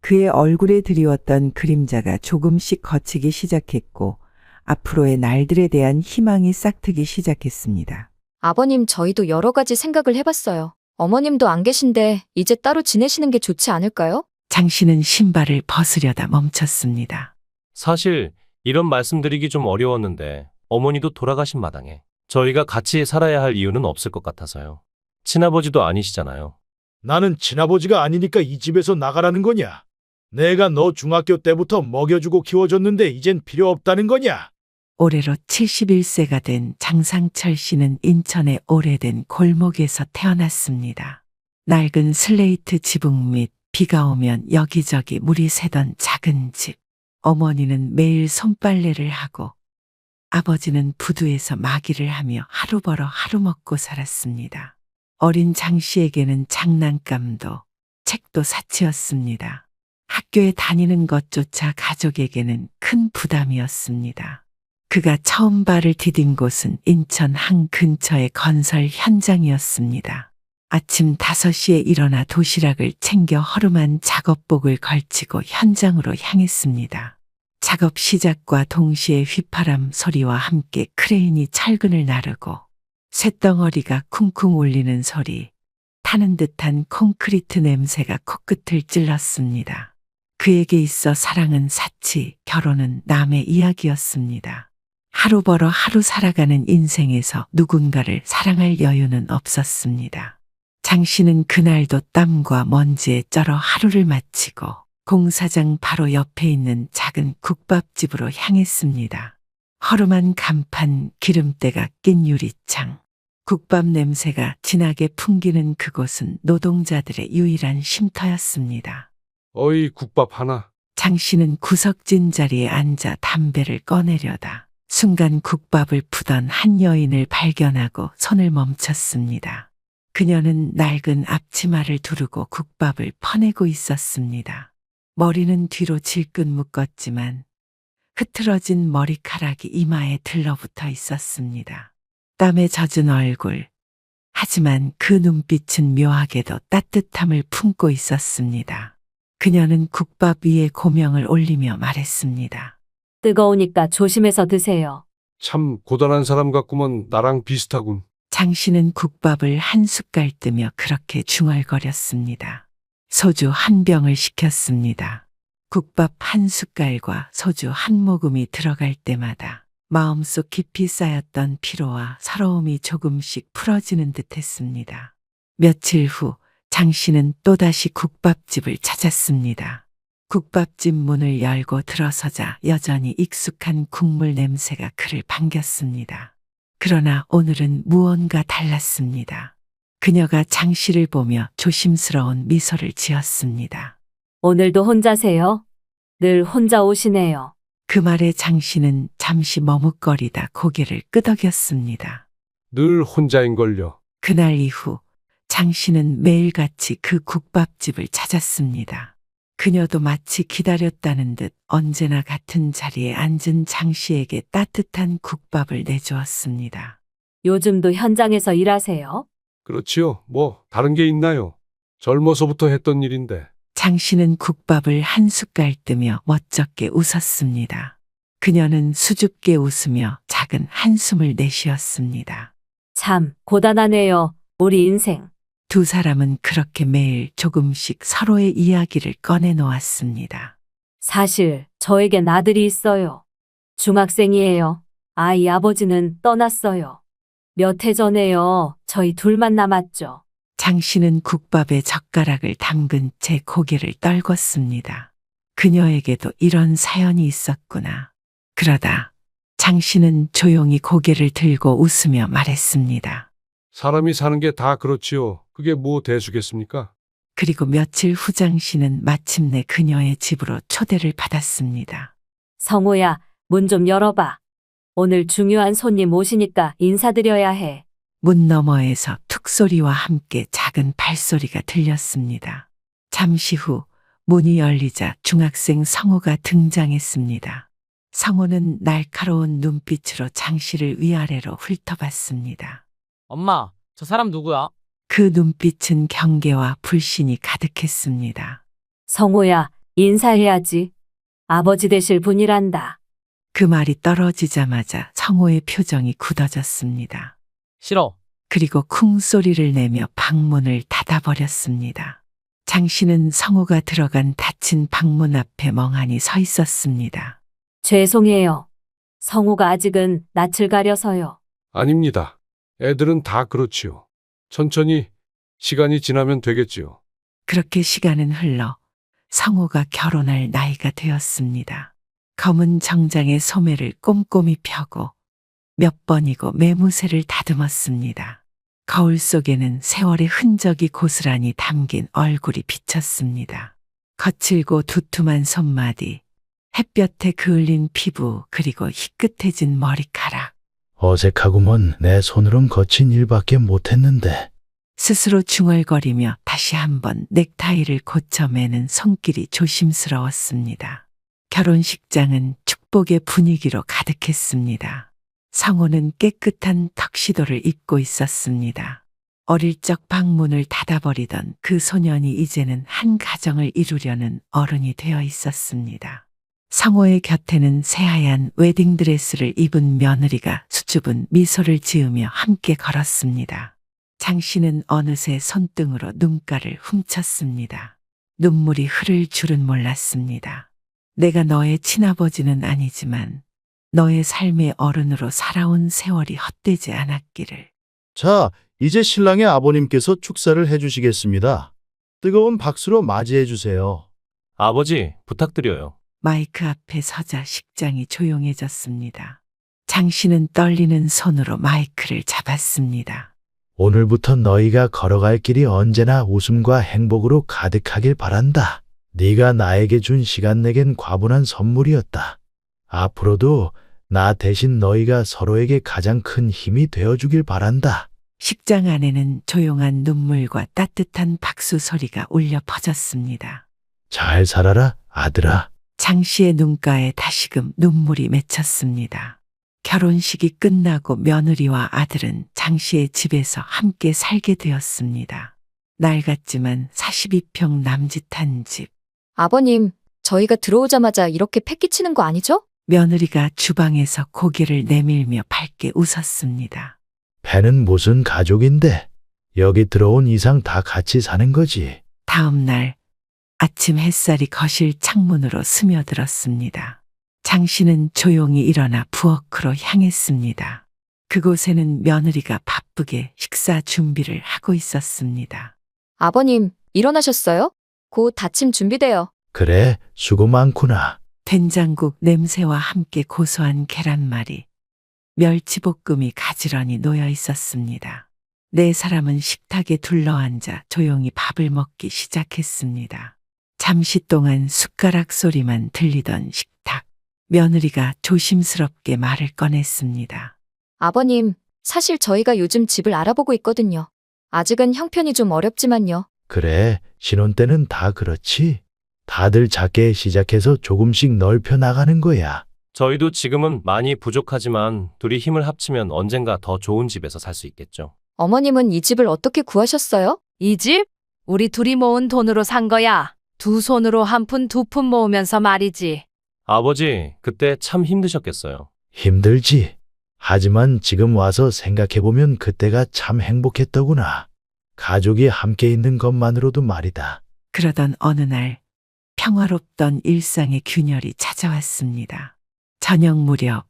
그의 얼굴에 드리웠던 그림자가 조금씩 걷히기 시작했고 앞으로의 날들에 대한 희망이 싹트기 시작했습니다. 아버님, 저희도 여러 가지 생각을 해봤어요. 어머님도 안 계신데 이제 따로 지내시는 게 좋지 않을까요? 장 씨는 신발을 벗으려다 멈췄습니다. 사실 이런 말씀드리기 좀 어려웠는데 어머니도 돌아가신 마당에 저희가 같이 살아야 할 이유는 없을 것 같아서요. 친아버지도 아니시잖아요. 나는 친아버지가 아니니까 이 집에서 나가라는 거냐? 내가 너 중학교 때부터 먹여주고 키워줬는데 이젠 필요 없다는 거냐? 올해로 71세가 된 장상철 씨는 인천의 오래된 골목에서 태어났습니다. 낡은 슬레이트 지붕 밑 비가 오면 여기저기 물이 새던 작은 집. 어머니는 매일 손빨래를 하고 아버지는 부두에서 마기를 하며 하루 벌어 하루 먹고 살았습니다. 어린 장 씨에게는 장난감도 책도 사치였습니다. 학교에 다니는 것조차 가족에게는 큰 부담이었습니다. 그가 처음 발을 디딘 곳은 인천 항 근처의 건설 현장이었습니다. 아침 5시에 일어나 도시락을 챙겨 허름한 작업복을 걸치고 현장으로 향했습니다. 작업 시작과 동시에 휘파람 소리와 함께 크레인이 철근을 나르고 쇳덩어리가 쿵쿵 울리는 소리, 타는 듯한 콘크리트 냄새가 코끝을 찔렀습니다. 그에게 있어 사랑은 사치, 결혼은 남의 이야기였습니다. 하루 벌어 하루 살아가는 인생에서 누군가를 사랑할 여유는 없었습니다. 장 씨는 그날도 땀과 먼지에 쩔어 하루를 마치고 공사장 바로 옆에 있는 작은 국밥집으로 향했습니다. 허름한 간판, 기름때가 낀 유리창, 국밥 냄새가 진하게 풍기는 그곳은 노동자들의 유일한 쉼터였습니다. 어이, 국밥 하나. 장 씨는 구석진 자리에 앉아 담배를 꺼내려다 순간 국밥을 푸던 한 여인을 발견하고 손을 멈췄습니다. 그녀는 낡은 앞치마를 두르고 국밥을 퍼내고 있었습니다. 머리는 뒤로 질끈 묶었지만 흐트러진 머리카락이 이마에 들러붙어 있었습니다. 땀에 젖은 얼굴. 하지만 그 눈빛은 묘하게도 따뜻함을 품고 있었습니다. 그녀는 국밥 위에 고명을 올리며 말했습니다. 뜨거우니까 조심해서 드세요. 참 고단한 사람 같구먼. 나랑 비슷하군. 장 씨는 국밥을 한 숟갈 뜨며 그렇게 중얼거렸습니다. 소주 한 병을 시켰습니다. 국밥 한 숟갈과 소주 한 모금이 들어갈 때마다 마음속 깊이 쌓였던 피로와 서러움이 조금씩 풀어지는 듯 했습니다. 며칠 후 장 씨는 또다시 국밥집을 찾았습니다. 국밥집 문을 열고 들어서자 여전히 익숙한 국물 냄새가 그를 반겼습니다. 그러나 오늘은 무언가 달랐습니다. 그녀가 장 씨를 보며 조심스러운 미소를 지었습니다. 오늘도 혼자세요? 늘 혼자 오시네요. 그 말에 장 씨는 잠시 머뭇거리다 고개를 끄덕였습니다. 늘 혼자인걸요. 그날 이후 장 씨는 매일같이 그 국밥집을 찾았습니다. 그녀도 마치 기다렸다는 듯 언제나 같은 자리에 앉은 장 씨에게 따뜻한 국밥을 내주었습니다. 요즘도 현장에서 일하세요? 그렇지요. 뭐 다른 게 있나요? 젊어서부터 했던 일인데. 장 씨는 국밥을 한 숟갈 뜨며 멋쩍게 웃었습니다. 그녀는 수줍게 웃으며 작은 한숨을 내쉬었습니다. 참 고단하네요. 우리 인생. 두 사람은 그렇게 매일 조금씩 서로의 이야기를 꺼내 놓았습니다. 사실 저에겐 아들이 있어요. 중학생이에요. 아이 아버지는 떠났어요. 몇 해 전에요. 저희 둘만 남았죠. 장 씨는 국밥에 젓가락을 담근 채 고개를 떨궜습니다. 그녀에게도 이런 사연이 있었구나. 그러다 장 씨는 조용히 고개를 들고 웃으며 말했습니다. 사람이 사는 게 다 그렇지요. 그게 뭐 대수겠습니까? 그리고 며칠 후 장 씨는 마침내 그녀의 집으로 초대를 받았습니다. 성호야, 문 좀 열어봐. 오늘 중요한 손님 오시니까 인사드려야 해. 문 너머에서 툭 소리와 함께 작은 발소리가 들렸습니다. 잠시 후 문이 열리자 중학생 성호가 등장했습니다. 성호는 날카로운 눈빛으로 장 씨를 위아래로 훑어봤습니다. 엄마, 저 사람 누구야? 그 눈빛은 경계와 불신이 가득했습니다. 성호야, 인사해야지. 아버지 되실 분이란다. 그 말이 떨어지자마자 성호의 표정이 굳어졌습니다. 싫어. 그리고 쿵 소리를 내며 방문을 닫아버렸습니다. 장 씨는 성호가 들어간 닫힌 방문 앞에 멍하니 서 있었습니다. 죄송해요. 성호가 아직은 낯을 가려서요. 아닙니다. 애들은 다 그렇지요. 천천히 시간이 지나면 되겠지요. 그렇게 시간은 흘러 성호가 결혼할 나이가 되었습니다. 검은 정장의 소매를 꼼꼼히 펴고 몇 번이고 매무새를 다듬었습니다. 거울 속에는 세월의 흔적이 고스란히 담긴 얼굴이 비쳤습니다. 거칠고 두툼한 손마디, 햇볕에 그을린 피부, 그리고 희끗해진 머리카락. 어색하구먼. 내 손으론 거친 일밖에 못했는데. 스스로 중얼거리며 다시 한번 넥타이를 고쳐 매는 손길이 조심스러웠습니다. 결혼식장은 축복의 분위기로 가득했습니다. 성호는 깨끗한 턱시도를 입고 있었습니다. 어릴 적 방문을 닫아버리던 그 소년이 이제는 한 가정을 이루려는 어른이 되어 있었습니다. 성호의 곁에는 새하얀 웨딩드레스를 입은 며느리가 수줍은 미소를 지으며 함께 걸었습니다. 장 씨는 어느새 손등으로 눈가를 훔쳤습니다. 눈물이 흐를 줄은 몰랐습니다. 내가 너의 친아버지는 아니지만 너의 삶의 어른으로 살아온 세월이 헛되지 않았기를. 자, 이제 신랑의 아버님께서 축사를 해주시겠습니다. 뜨거운 박수로 맞이해 주세요. 아버지, 부탁드려요. 마이크 앞에 서자 식장이 조용해졌습니다. 장 씨는 떨리는 손으로 마이크를 잡았습니다. 오늘부터 너희가 걸어갈 길이 언제나 웃음과 행복으로 가득하길 바란다. 네가 나에게 준 시간 내겐 과분한 선물이었다. 앞으로도 나 대신 너희가 서로에게 가장 큰 힘이 되어주길 바란다. 식장 안에는 조용한 눈물과 따뜻한 박수 소리가 울려 퍼졌습니다. 잘 살아라, 아들아. 장 씨의 눈가에 다시금 눈물이 맺혔습니다. 결혼식이 끝나고 며느리와 아들은 장 씨의 집에서 함께 살게 되었습니다. 낡았지만 42평 남짓한 집. 아버님, 저희가 들어오자마자 이렇게 패기치는 거 아니죠? 며느리가 주방에서 고개를 내밀며 밝게 웃었습니다. 배는 무슨 가족인데 여기 들어온 이상 다 같이 사는 거지. 다음 날 아침 햇살이 거실 창문으로 스며들었습니다. 장 씨는 조용히 일어나 부엌으로 향했습니다. 그곳에는 며느리가 바쁘게 식사 준비를 하고 있었습니다. 아버님, 일어나셨어요? 곧 아침 준비돼요. 그래, 수고 많구나. 된장국 냄새와 함께 고소한 계란말이, 멸치볶음이 가지런히 놓여 있었습니다. 네 사람은 식탁에 둘러앉아 조용히 밥을 먹기 시작했습니다. 잠시 동안 숟가락 소리만 들리던 식탁. 며느리가 조심스럽게 말을 꺼냈습니다. 아버님, 사실 저희가 요즘 집을 알아보고 있거든요. 아직은 형편이 좀 어렵지만요. 그래, 신혼 때는 다 그렇지. 다들 작게 시작해서 조금씩 넓혀 나가는 거야. 저희도 지금은 많이 부족하지만 둘이 힘을 합치면 언젠가 더 좋은 집에서 살 수 있겠죠. 어머님은 이 집을 어떻게 구하셨어요? 이 집? 우리 둘이 모은 돈으로 산 거야. 두 손으로 한 푼 두 푼 모으면서 말이지. 아버지, 그때 참 힘드셨겠어요. 힘들지. 하지만 지금 와서 생각해보면 그때가 참 행복했더구나. 가족이 함께 있는 것만으로도 말이다. 그러던 어느 날 평화롭던 일상의 균열이 찾아왔습니다. 저녁 무렵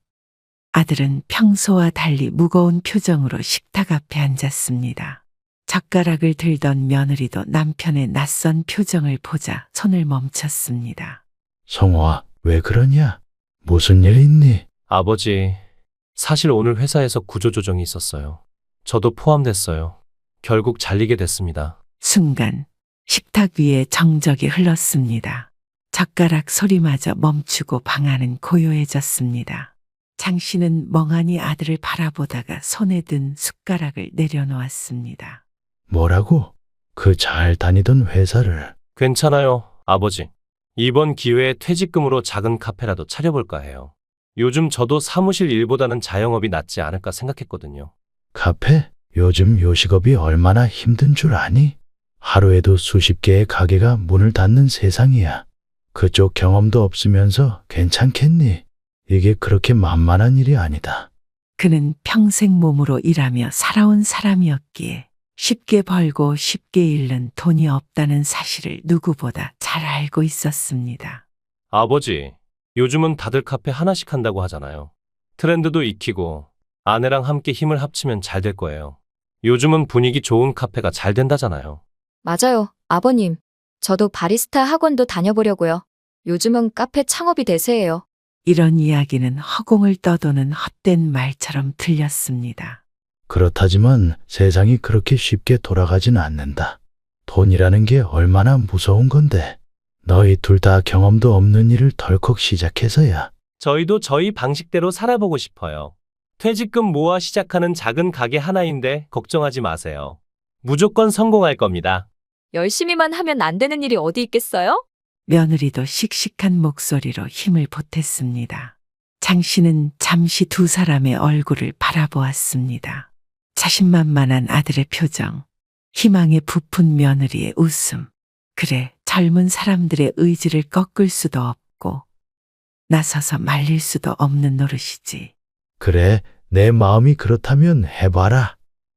아들은 평소와 달리 무거운 표정으로 식탁 앞에 앉았습니다. 젓가락을 들던 며느리도 남편의 낯선 표정을 보자 손을 멈췄습니다. 성호아, 왜 그러냐? 무슨 일 있니? 아버지, 사실 오늘 회사에서 구조조정이 있었어요. 저도 포함됐어요. 결국 잘리게 됐습니다. 순간 식탁 위에 정적이 흘렀습니다. 젓가락 소리마저 멈추고 방 안은 고요해졌습니다. 장 씨는 멍하니 아들을 바라보다가 손에 든 숟가락을 내려놓았습니다. 뭐라고? 그 잘 다니던 회사를. 괜찮아요, 아버지. 이번 기회에 퇴직금으로 작은 카페라도 차려볼까 해요. 요즘 저도 사무실 일보다는 자영업이 낫지 않을까 생각했거든요. 카페? 요즘 요식업이 얼마나 힘든 줄 아니? 하루에도 수십 개의 가게가 문을 닫는 세상이야. 그쪽 경험도 없으면서 괜찮겠니? 이게 그렇게 만만한 일이 아니다. 그는 평생 몸으로 일하며 살아온 사람이었기에 쉽게 벌고 쉽게 잃는 돈이 없다는 사실을 누구보다 잘 알고 있었습니다. 아버지, 요즘은 다들 카페 하나씩 한다고 하잖아요. 트렌드도 익히고 아내랑 함께 힘을 합치면 잘 될 거예요. 요즘은 분위기 좋은 카페가 잘 된다잖아요. 맞아요, 아버님. 저도 바리스타 학원도 다녀보려고요. 요즘은 카페 창업이 대세예요. 이런 이야기는 허공을 떠도는 헛된 말처럼 들렸습니다. 그렇다지만 세상이 그렇게 쉽게 돌아가진 않는다. 돈이라는 게 얼마나 무서운 건데. 너희 둘 다 경험도 없는 일을 덜컥 시작해서야. 저희도 저희 방식대로 살아보고 싶어요. 퇴직금 모아 시작하는 작은 가게 하나인데 걱정하지 마세요. 무조건 성공할 겁니다. 열심히만 하면 안 되는 일이 어디 있겠어요? 며느리도 씩씩한 목소리로 힘을 보탰습니다. 장 씨는 잠시 두 사람의 얼굴을 바라보았습니다. 자신만만한 아들의 표정, 희망에 부푼 며느리의 웃음. 그래, 젊은 사람들의 의지를 꺾을 수도 없고 나서서 말릴 수도 없는 노릇이지. 그래, 내 마음이 그렇다면 해봐라.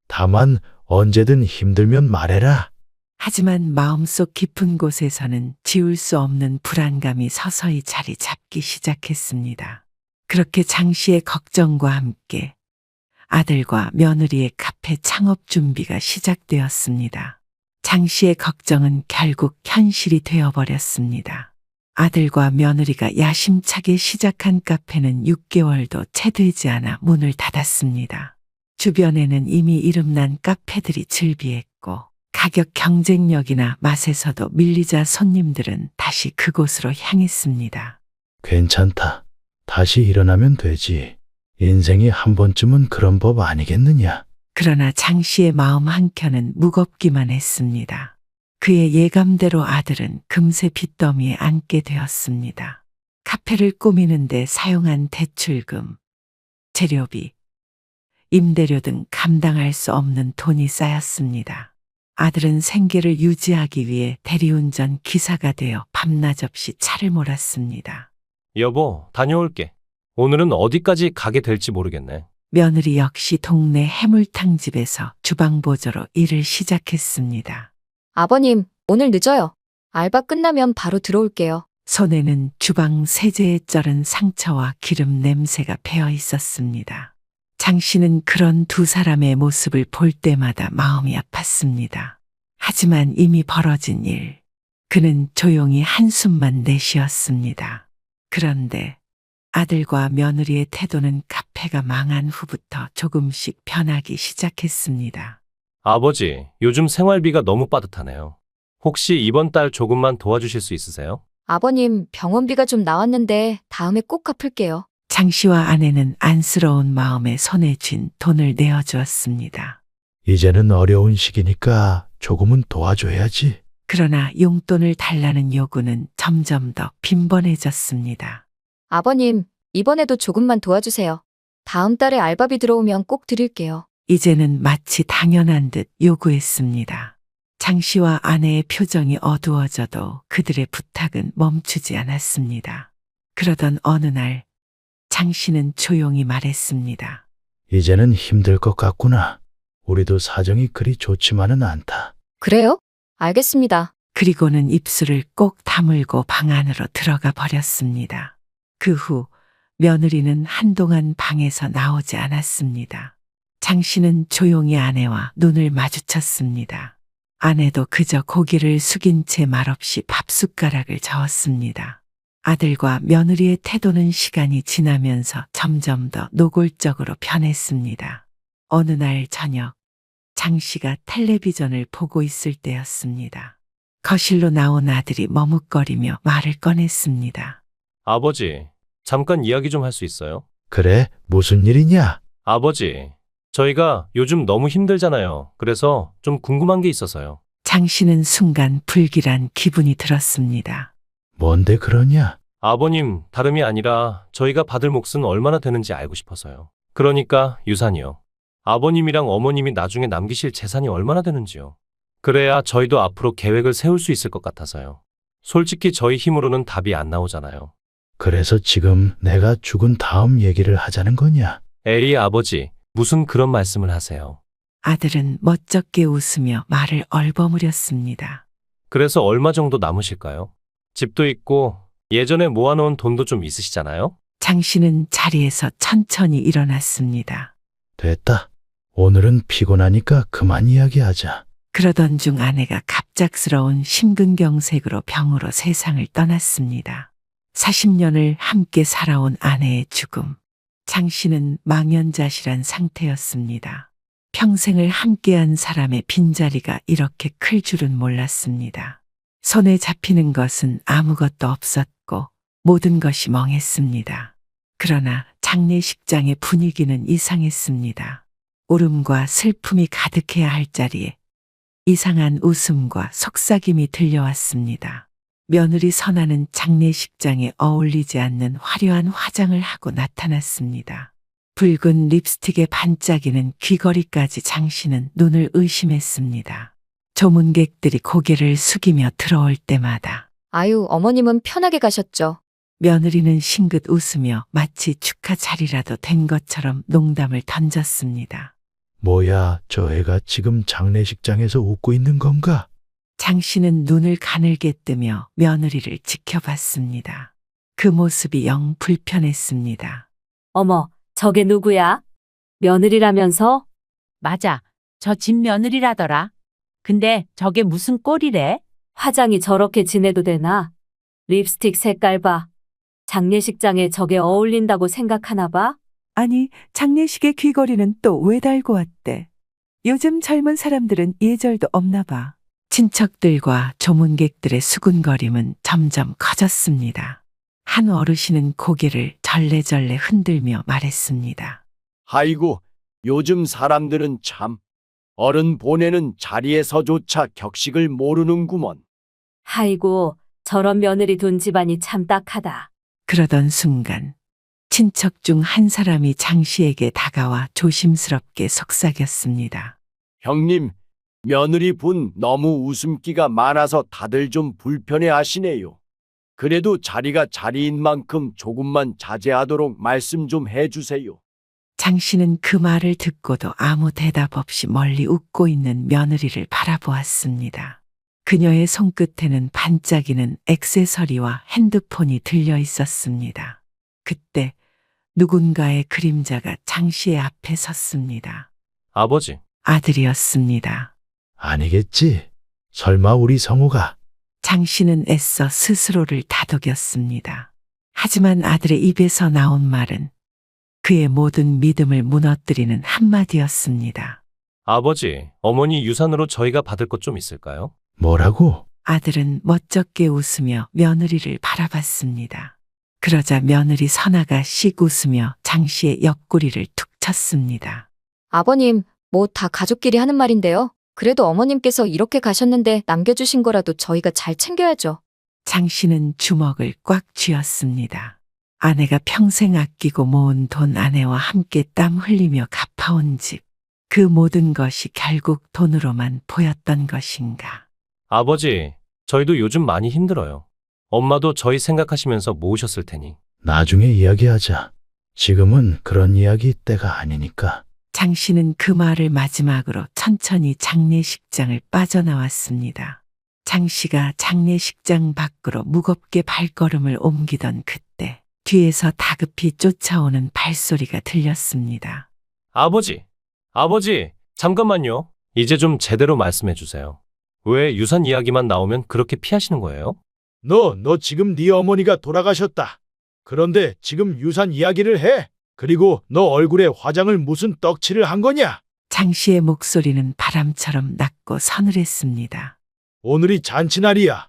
다만 언제든 힘들면 말해라. 하지만 마음속 깊은 곳에서는 지울 수 없는 불안감이 서서히 자리 잡기 시작했습니다. 그렇게 장 씨의 걱정과 함께 아들과 며느리의 카페 창업 준비가 시작되었습니다. 장 씨의 걱정은 결국 현실이 되어버렸습니다. 아들과 며느리가 야심차게 시작한 카페는 6개월도 채 되지 않아 문을 닫았습니다. 주변에는 이미 이름난 카페들이 즐비했고 가격 경쟁력이나 맛에서도 밀리자 손님들은 다시 그곳으로 향했습니다. 괜찮다. 다시 일어나면 되지. 인생이 한 번쯤은 그런 법 아니겠느냐. 그러나 장 씨의 마음 한켠은 무겁기만 했습니다. 그의 예감대로 아들은 금세 빚더미에 앉게 되었습니다. 카페를 꾸미는데 사용한 대출금, 재료비, 임대료 등 감당할 수 없는 돈이 쌓였습니다. 아들은 생계를 유지하기 위해 대리운전 기사가 되어 밤낮 없이 차를 몰았습니다. 여보, 다녀올게. 오늘은 어디까지 가게 될지 모르겠네. 며느리 역시 동네 해물탕집에서 주방보조로 일을 시작했습니다. 아버님, 오늘 늦어요. 알바 끝나면 바로 들어올게요. 손에는 주방 세제에 쩔은 상처와 기름 냄새가 배어 있었습니다. 장 씨는 그런 두 사람의 모습을 볼 때마다 마음이 아팠습니다. 하지만 이미 벌어진 일, 그는 조용히 한숨만 내쉬었습니다. 그런데 아들과 며느리의 태도는 카페가 망한 후부터 조금씩 변하기 시작했습니다. 아버지, 요즘 생활비가 너무 빠듯하네요. 혹시 이번 달 조금만 도와주실 수 있으세요? 아버님, 병원비가 좀 나왔는데 다음에 꼭 갚을게요. 장 씨와 아내는 안쓰러운 마음에 손에 쥔 돈을 내어주었습니다. 이제는 어려운 시기니까 조금은 도와줘야지. 그러나 용돈을 달라는 요구는 점점 더 빈번해졌습니다. 아버님, 이번에도 조금만 도와주세요. 다음 달에 알바비 들어오면 꼭 드릴게요. 이제는 마치 당연한 듯 요구했습니다. 장 씨와 아내의 표정이 어두워져도 그들의 부탁은 멈추지 않았습니다. 그러던 어느 날 장 씨는 조용히 말했습니다. 이제는 힘들 것 같구나. 우리도 사정이 그리 좋지만은 않다. 그래요? 알겠습니다. 그리고는 입술을 꼭 다물고 방 안으로 들어가 버렸습니다. 그 후 며느리는 한동안 방에서 나오지 않았습니다. 장 씨는 조용히 아내와 눈을 마주쳤습니다. 아내도 그저 고개를 숙인 채 말없이 밥숟가락을 저었습니다. 아들과 며느리의 태도는 시간이 지나면서 점점 더 노골적으로 변했습니다. 어느 날 저녁, 장 씨가 텔레비전을 보고 있을 때였습니다. 거실로 나온 아들이 머뭇거리며 말을 꺼냈습니다. 아버지, 잠깐 이야기 좀 할 수 있어요? 그래, 무슨 일이냐? 아버지, 저희가 요즘 너무 힘들잖아요. 그래서 좀 궁금한 게 있어서요. 장 씨는 순간 불길한 기분이 들었습니다. 뭔데 그러냐? 아버님, 다름이 아니라 저희가 받을 몫은 얼마나 되는지 알고 싶어서요. 그러니까 유산이요. 아버님이랑 어머님이 나중에 남기실 재산이 얼마나 되는지요. 그래야 저희도 앞으로 계획을 세울 수 있을 것 같아서요. 솔직히 저희 힘으로는 답이 안 나오잖아요. 그래서 지금 내가 죽은 다음 얘기를 하자는 거냐? 에이, 아버지, 무슨 그런 말씀을 하세요. 아들은 멋쩍게 웃으며 말을 얼버무렸습니다. 그래서 얼마 정도 남으실까요? 집도 있고 예전에 모아놓은 돈도 좀 있으시잖아요? 장 씨는 자리에서 천천히 일어났습니다. 됐다. 오늘은 피곤하니까 그만 이야기하자. 그러던 중 아내가 갑작스러운 심근경색으로 병으로 세상을 떠났습니다. 40년을 함께 살아온 아내의 죽음. 장 씨는 망연자실한 상태였습니다. 평생을 함께한 사람의 빈자리가 이렇게 클 줄은 몰랐습니다. 손에 잡히는 것은 아무것도 없었고 모든 것이 멍했습니다. 그러나 장례식장의 분위기는 이상했습니다. 울음과 슬픔이 가득해야 할 자리에 이상한 웃음과 속삭임이 들려왔습니다. 며느리 선아는 장례식장에 어울리지 않는 화려한 화장을 하고 나타났습니다. 붉은 립스틱의 반짝이는 귀걸이까지 장 씨는 눈을 의심했습니다. 조문객들이 고개를 숙이며 들어올 때마다 아유, 어머님은 편하게 가셨죠. 며느리는 싱긋 웃으며 마치 축하 자리라도 된 것처럼 농담을 던졌습니다. 뭐야, 저 애가 지금 장례식장에서 웃고 있는 건가? 장 씨는 눈을 가늘게 뜨며 며느리를 지켜봤습니다. 그 모습이 영 불편했습니다. 어머, 저게 누구야? 며느리라면서? 맞아. 저 집 며느리라더라. 근데 저게 무슨 꼴이래? 화장이 저렇게 지내도 되나? 립스틱 색깔 봐. 장례식장에 저게 어울린다고 생각하나 봐? 아니, 장례식에 귀걸이는 또 왜 달고 왔대? 요즘 젊은 사람들은 예절도 없나 봐. 친척들과 조문객들의 수군거림은 점점 커졌습니다. 한 어르신은 고개를 절레절레 흔들며 말했습니다. 아이고, 요즘 사람들은 참 어른 보내는 자리에서조차 격식을 모르는구먼. 아이고, 저런 며느리 둔 집안이 참 딱하다. 그러던 순간 친척 중 한 사람이 장 씨에게 다가와 조심스럽게 속삭였습니다. 형님, 며느리 분 너무 웃음기가 많아서 다들 좀 불편해 하시네요. 그래도 자리가 자리인 만큼 조금만 자제하도록 말씀 좀 해주세요. 장 씨는 그 말을 듣고도 아무 대답 없이 멀리 웃고 있는 며느리를 바라보았습니다. 그녀의 손끝에는 반짝이는 액세서리와 핸드폰이 들려 있었습니다. 그때 누군가의 그림자가 장 씨의 앞에 섰습니다. 아버지, 아들이었습니다. 아니겠지. 설마 우리 성우가? 장 씨는 애써 스스로를 다독였습니다. 하지만 아들의 입에서 나온 말은 그의 모든 믿음을 무너뜨리는 한마디였습니다. 아버지, 어머니 유산으로 저희가 받을 것 좀 있을까요? 뭐라고? 아들은 멋쩍게 웃으며 며느리를 바라봤습니다. 그러자 며느리 선아가 씩 웃으며 장 씨의 옆구리를 툭 쳤습니다. 아버님, 뭐 다 가족끼리 하는 말인데요. 그래도 어머님께서 이렇게 가셨는데 남겨주신 거라도 저희가 잘 챙겨야죠. 장 씨는 주먹을 꽉 쥐었습니다. 아내가 평생 아끼고 모은 돈, 아내와 함께 땀 흘리며 갚아온 집. 그 모든 것이 결국 돈으로만 보였던 것인가. 아버지, 저희도 요즘 많이 힘들어요. 엄마도 저희 생각하시면서 모으셨을 테니. 나중에 이야기하자. 지금은 그런 이야기 때가 아니니까. 장 씨는 그 말을 마지막으로 천천히 장례식장을 빠져나왔습니다. 장 씨가 장례식장 밖으로 무겁게 발걸음을 옮기던 그때 뒤에서 다급히 쫓아오는 발소리가 들렸습니다. 아버지, 잠깐만요. 이제 좀 제대로 말씀해 주세요. 왜 유산 이야기만 나오면 그렇게 피하시는 거예요? 너 지금 네 어머니가 돌아가셨다. 그런데 지금 유산 이야기를 해. 그리고 너 얼굴에 화장을 무슨 떡칠을 한 거냐? 장 씨의 목소리는 바람처럼 낮고 서늘했습니다. 오늘이 잔치날이야.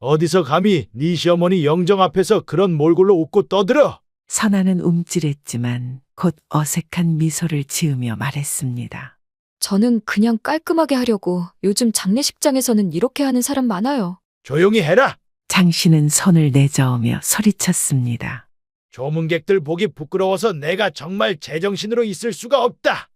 어디서 감히 네 시어머니 영정 앞에서 그런 몰골로 웃고 떠들어? 선아는 움찔했지만 곧 어색한 미소를 지으며 말했습니다. 저는 그냥 깔끔하게 하려고. 요즘 장례식장에서는 이렇게 하는 사람 많아요. 조용히 해라. 장 씨는 손을 내저으며 소리쳤습니다. 조문객들 보기 부끄러워서 내가 정말 제정신으로 있을 수가 없다.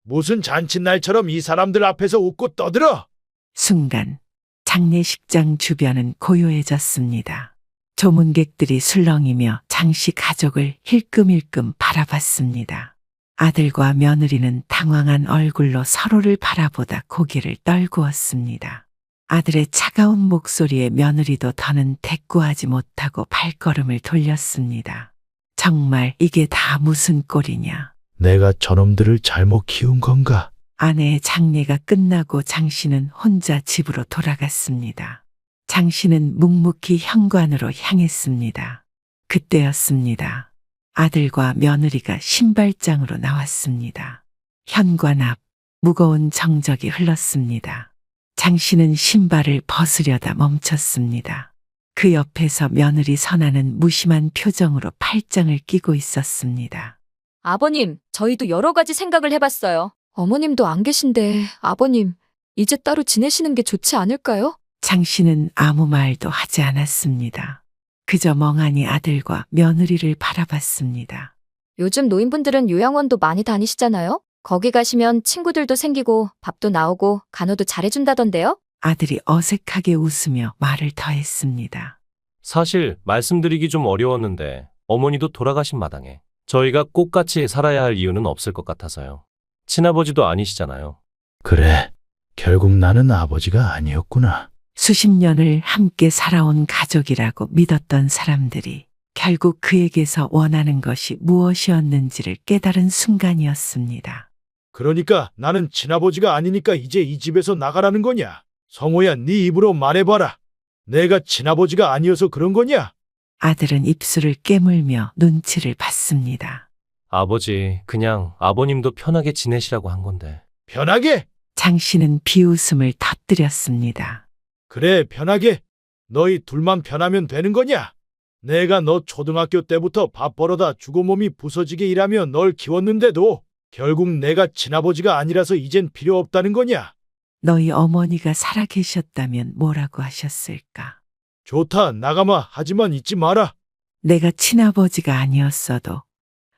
무슨 잔칫날처럼 이 사람들 앞에서 웃고 떠들어. 순간 장례식장 주변은 고요해졌습니다. 조문객들이 술렁이며 장씨 가족을 힐끔힐끔 바라봤습니다. 아들과 며느리는 당황한 얼굴로 서로를 바라보다 고개를 떨구었습니다. 아들의 차가운 목소리에 며느리도 더는 대꾸하지 못하고 발걸음을 돌렸습니다. 정말 이게 다 무슨 꼴이냐. 내가 저놈들을 잘못 키운 건가? 아내의 장례가 끝나고 장 씨는 혼자 집으로 돌아갔습니다. 장 씨는 묵묵히 현관으로 향했습니다. 그때였습니다. 아들과 며느리가 신발장으로 나왔습니다. 현관 앞 무거운 정적이 흘렀습니다. 장 씨는 신발을 벗으려다 멈췄습니다. 그 옆에서 며느리 선아는 무심한 표정으로 팔짱을 끼고 있었습니다. 아버님, 저희도 여러 가지 생각을 해봤어요. 어머님도 안 계신데, 아버님, 이제 따로 지내시는 게 좋지 않을까요? 장 씨는 아무 말도 하지 않았습니다. 그저 멍하니 아들과 며느리를 바라봤습니다. 요즘 노인분들은 요양원도 많이 다니시잖아요? 거기 가시면 친구들도 생기고 밥도 나오고 간호도 잘해준다던데요? 아들이 어색하게 웃으며 말을 더했습니다. 사실 말씀드리기 좀 어려웠는데 어머니도 돌아가신 마당에 저희가 꼭 같이 살아야 할 이유는 없을 것 같아서요. 친아버지도 아니시잖아요. 그래, 결국 나는 아버지가 아니었구나. 수십 년을 함께 살아온 가족이라고 믿었던 사람들이 결국 그에게서 원하는 것이 무엇이었는지를 깨달은 순간이었습니다. 그러니까 나는 친아버지가 아니니까 이제 이 집에서 나가라는 거냐? 성호야, 네 입으로 말해봐라. 내가 친아버지가 아니어서 그런 거냐? 아들은 입술을 깨물며 눈치를 봤습니다. 아버지, 그냥 아버님도 편하게 지내시라고 한 건데. 편하게? 장 씨는 비웃음을 터뜨렸습니다. 그래, 편하게. 너희 둘만 편하면 되는 거냐? 내가 너 초등학교 때부터 밥 벌어다 주고 몸이 부서지게 일하며 널 키웠는데도 결국 내가 친아버지가 아니라서 이젠 필요 없다는 거냐? 너희 어머니가 살아계셨다면 뭐라고 하셨을까? 좋다, 나가마. 하지만 잊지 마라. 내가 친아버지가 아니었어도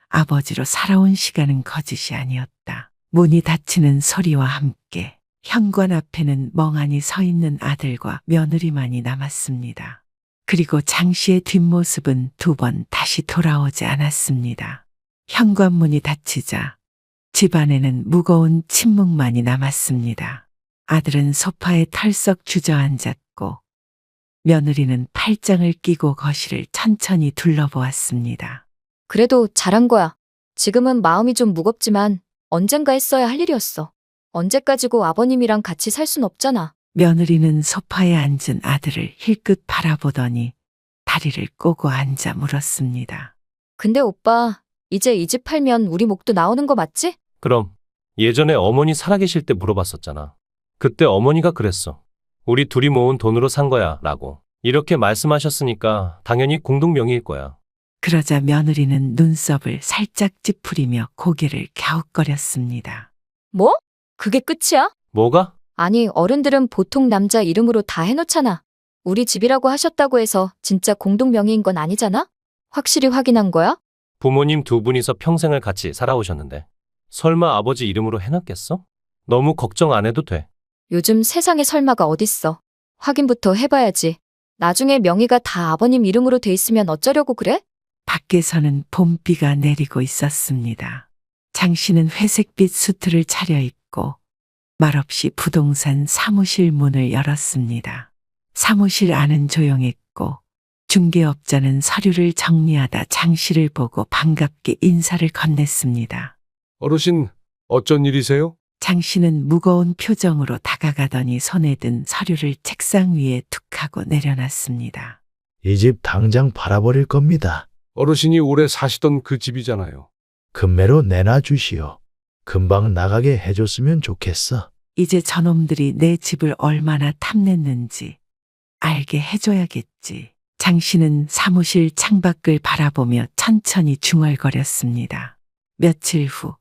아버지로 살아온 시간은 거짓이 아니었다. 문이 닫히는 소리와 함께 현관 앞에는 멍하니 서 있는 아들과 며느리만이 남았습니다. 그리고 장 씨의 뒷모습은 두 번 다시 돌아오지 않았습니다. 현관문이 닫히자 집안에는 무거운 침묵만이 남았습니다. 아들은 소파에 털썩 주저앉았고 며느리는 팔짱을 끼고 거실을 천천히 둘러보았습니다. 그래도 잘한 거야. 지금은 마음이 좀 무겁지만 언젠가 했어야 할 일이었어. 언제까지고 아버님이랑 같이 살 순 없잖아. 며느리는 소파에 앉은 아들을 힐끗 바라보더니 다리를 꼬고 앉아 물었습니다. 근데 오빠, 이제 이 집 팔면 우리 목도 나오는 거 맞지? 그럼 예전에 어머니 살아계실 때 물어봤었잖아. 그때 어머니가 그랬어. 우리 둘이 모은 돈으로 산 거야 라고. 이렇게 말씀하셨으니까 당연히 공동명의일 거야. 그러자 며느리는 눈썹을 살짝 찌푸리며 고개를 갸웃거렸습니다. 뭐? 그게 끝이야? 뭐가? 아니, 어른들은 보통 남자 이름으로 다 해놓잖아. 우리 집이라고 하셨다고 해서 진짜 공동명의인 건 아니잖아? 확실히 확인한 거야? 부모님 두 분이서 평생을 같이 살아오셨는데 설마 아버지 이름으로 해놨겠어? 너무 걱정 안 해도 돼. 요즘 세상에 설마가 어딨어. 확인부터 해봐야지. 나중에 명의가 다 아버님 이름으로 돼 있으면 어쩌려고 그래? 밖에서는 봄비가 내리고 있었습니다. 장 씨는 회색빛 수트를 차려입고 말없이 부동산 사무실 문을 열었습니다. 사무실 안은 조용했고 중개업자는 서류를 정리하다 장 씨를 보고 반갑게 인사를 건넸습니다. 어르신, 어쩐 일이세요? 장 씨는 무거운 표정으로 다가가더니 손에 든 서류를 책상 위에 툭 하고 내려놨습니다. 이 집 당장 팔아버릴 겁니다. 어르신이 오래 사시던 그 집이잖아요. 금매로 내놔 주시오. 금방 나가게 해줬으면 좋겠어. 이제 저놈들이 내 집을 얼마나 탐냈는지 알게 해줘야겠지. 장 씨는 사무실 창밖을 바라보며 천천히 중얼거렸습니다. 며칠 후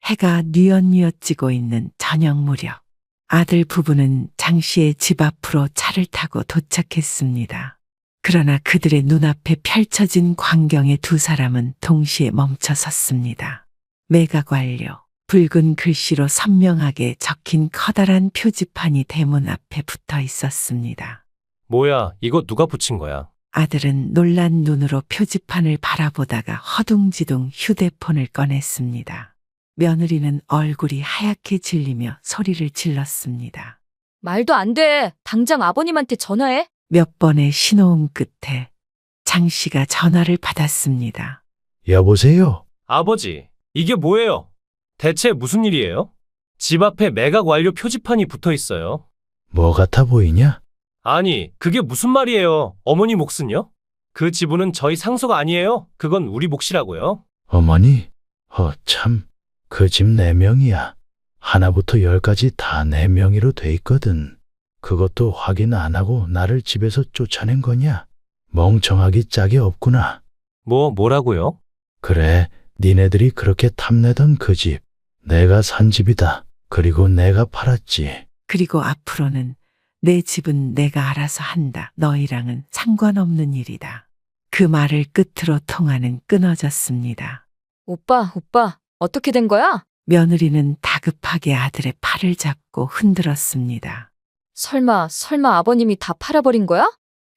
해가 뉘엿뉘엿 지고 있는 저녁 무렵 아들 부부는 장 씨의 집 앞으로 차를 타고 도착했습니다. 그러나 그들의 눈앞에 펼쳐진 광경에 두 사람은 동시에 멈춰 섰습니다. 매각 완료. 붉은 글씨로 선명하게 적힌 커다란 표지판이 대문 앞에 붙어 있었습니다. 뭐야, 이거 누가 붙인 거야? 아들은 놀란 눈으로 표지판을 바라보다가 허둥지둥 휴대폰을 꺼냈습니다. 며느리는 얼굴이 하얗게 질리며 소리를 질렀습니다. 말도 안 돼. 당장 아버님한테 전화해. 몇 번의 신호음 끝에 장 씨가 전화를 받았습니다. 여보세요? 아버지, 이게 뭐예요? 대체 무슨 일이에요? 집 앞에 매각 완료 표지판이 붙어 있어요. 뭐 같아 보이냐? 아니, 그게 무슨 말이에요? 어머니 몫은요? 그 지분은 저희 상속 아니에요. 그건 우리 몫이라고요. 어머니? 참. 그 집 4명이야. 하나부터 10까지 다 내 명의로 돼 있거든. 그것도 확인 안 하고 나를 집에서 쫓아낸 거냐? 멍청하기 짝이 없구나. 뭐라고요? 그래, 니네들이 그렇게 탐내던 그 집. 내가 산 집이다. 그리고 내가 팔았지. 그리고 앞으로는 내 집은 내가 알아서 한다. 너희랑은 상관없는 일이다. 그 말을 끝으로 통화는 끊어졌습니다. 오빠, 어떻게 된 거야? 며느리는 다급하게 아들의 팔을 잡고 흔들었습니다. 설마 아버님이 다 팔아버린 거야?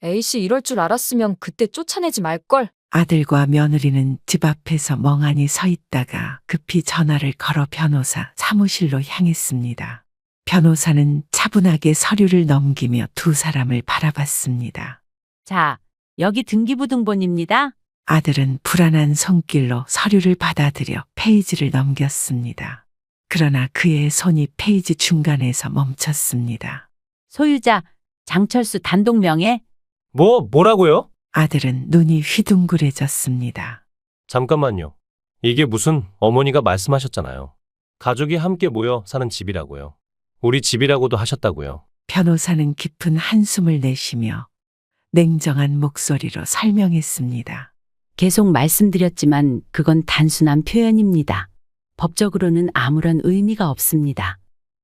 A씨 이럴 줄 알았으면 그때 쫓아내지 말걸. 아들과 며느리는 집 앞에서 멍하니 서 있다가 급히 전화를 걸어 변호사 사무실로 향했습니다. 변호사는 차분하게 서류를 넘기며 두 사람을 바라봤습니다. 자, 여기 등기부등본입니다. 아들은 불안한 손길로 서류를 받아들여 페이지를 넘겼습니다. 그러나 그의 손이 페이지 중간에서 멈췄습니다. 소유자 장철수 단독 명예. 뭐라고요? 아들은 눈이 휘둥그레졌습니다. 잠깐만요. 이게 무슨 어머니가 말씀하셨잖아요. 가족이 함께 모여 사는 집이라고요. 우리 집이라고도 하셨다고요. 변호사는 깊은 한숨을 내쉬며 냉정한 목소리로 설명했습니다. 계속 말씀드렸지만 그건 단순한 표현입니다. 법적으로는 아무런 의미가 없습니다.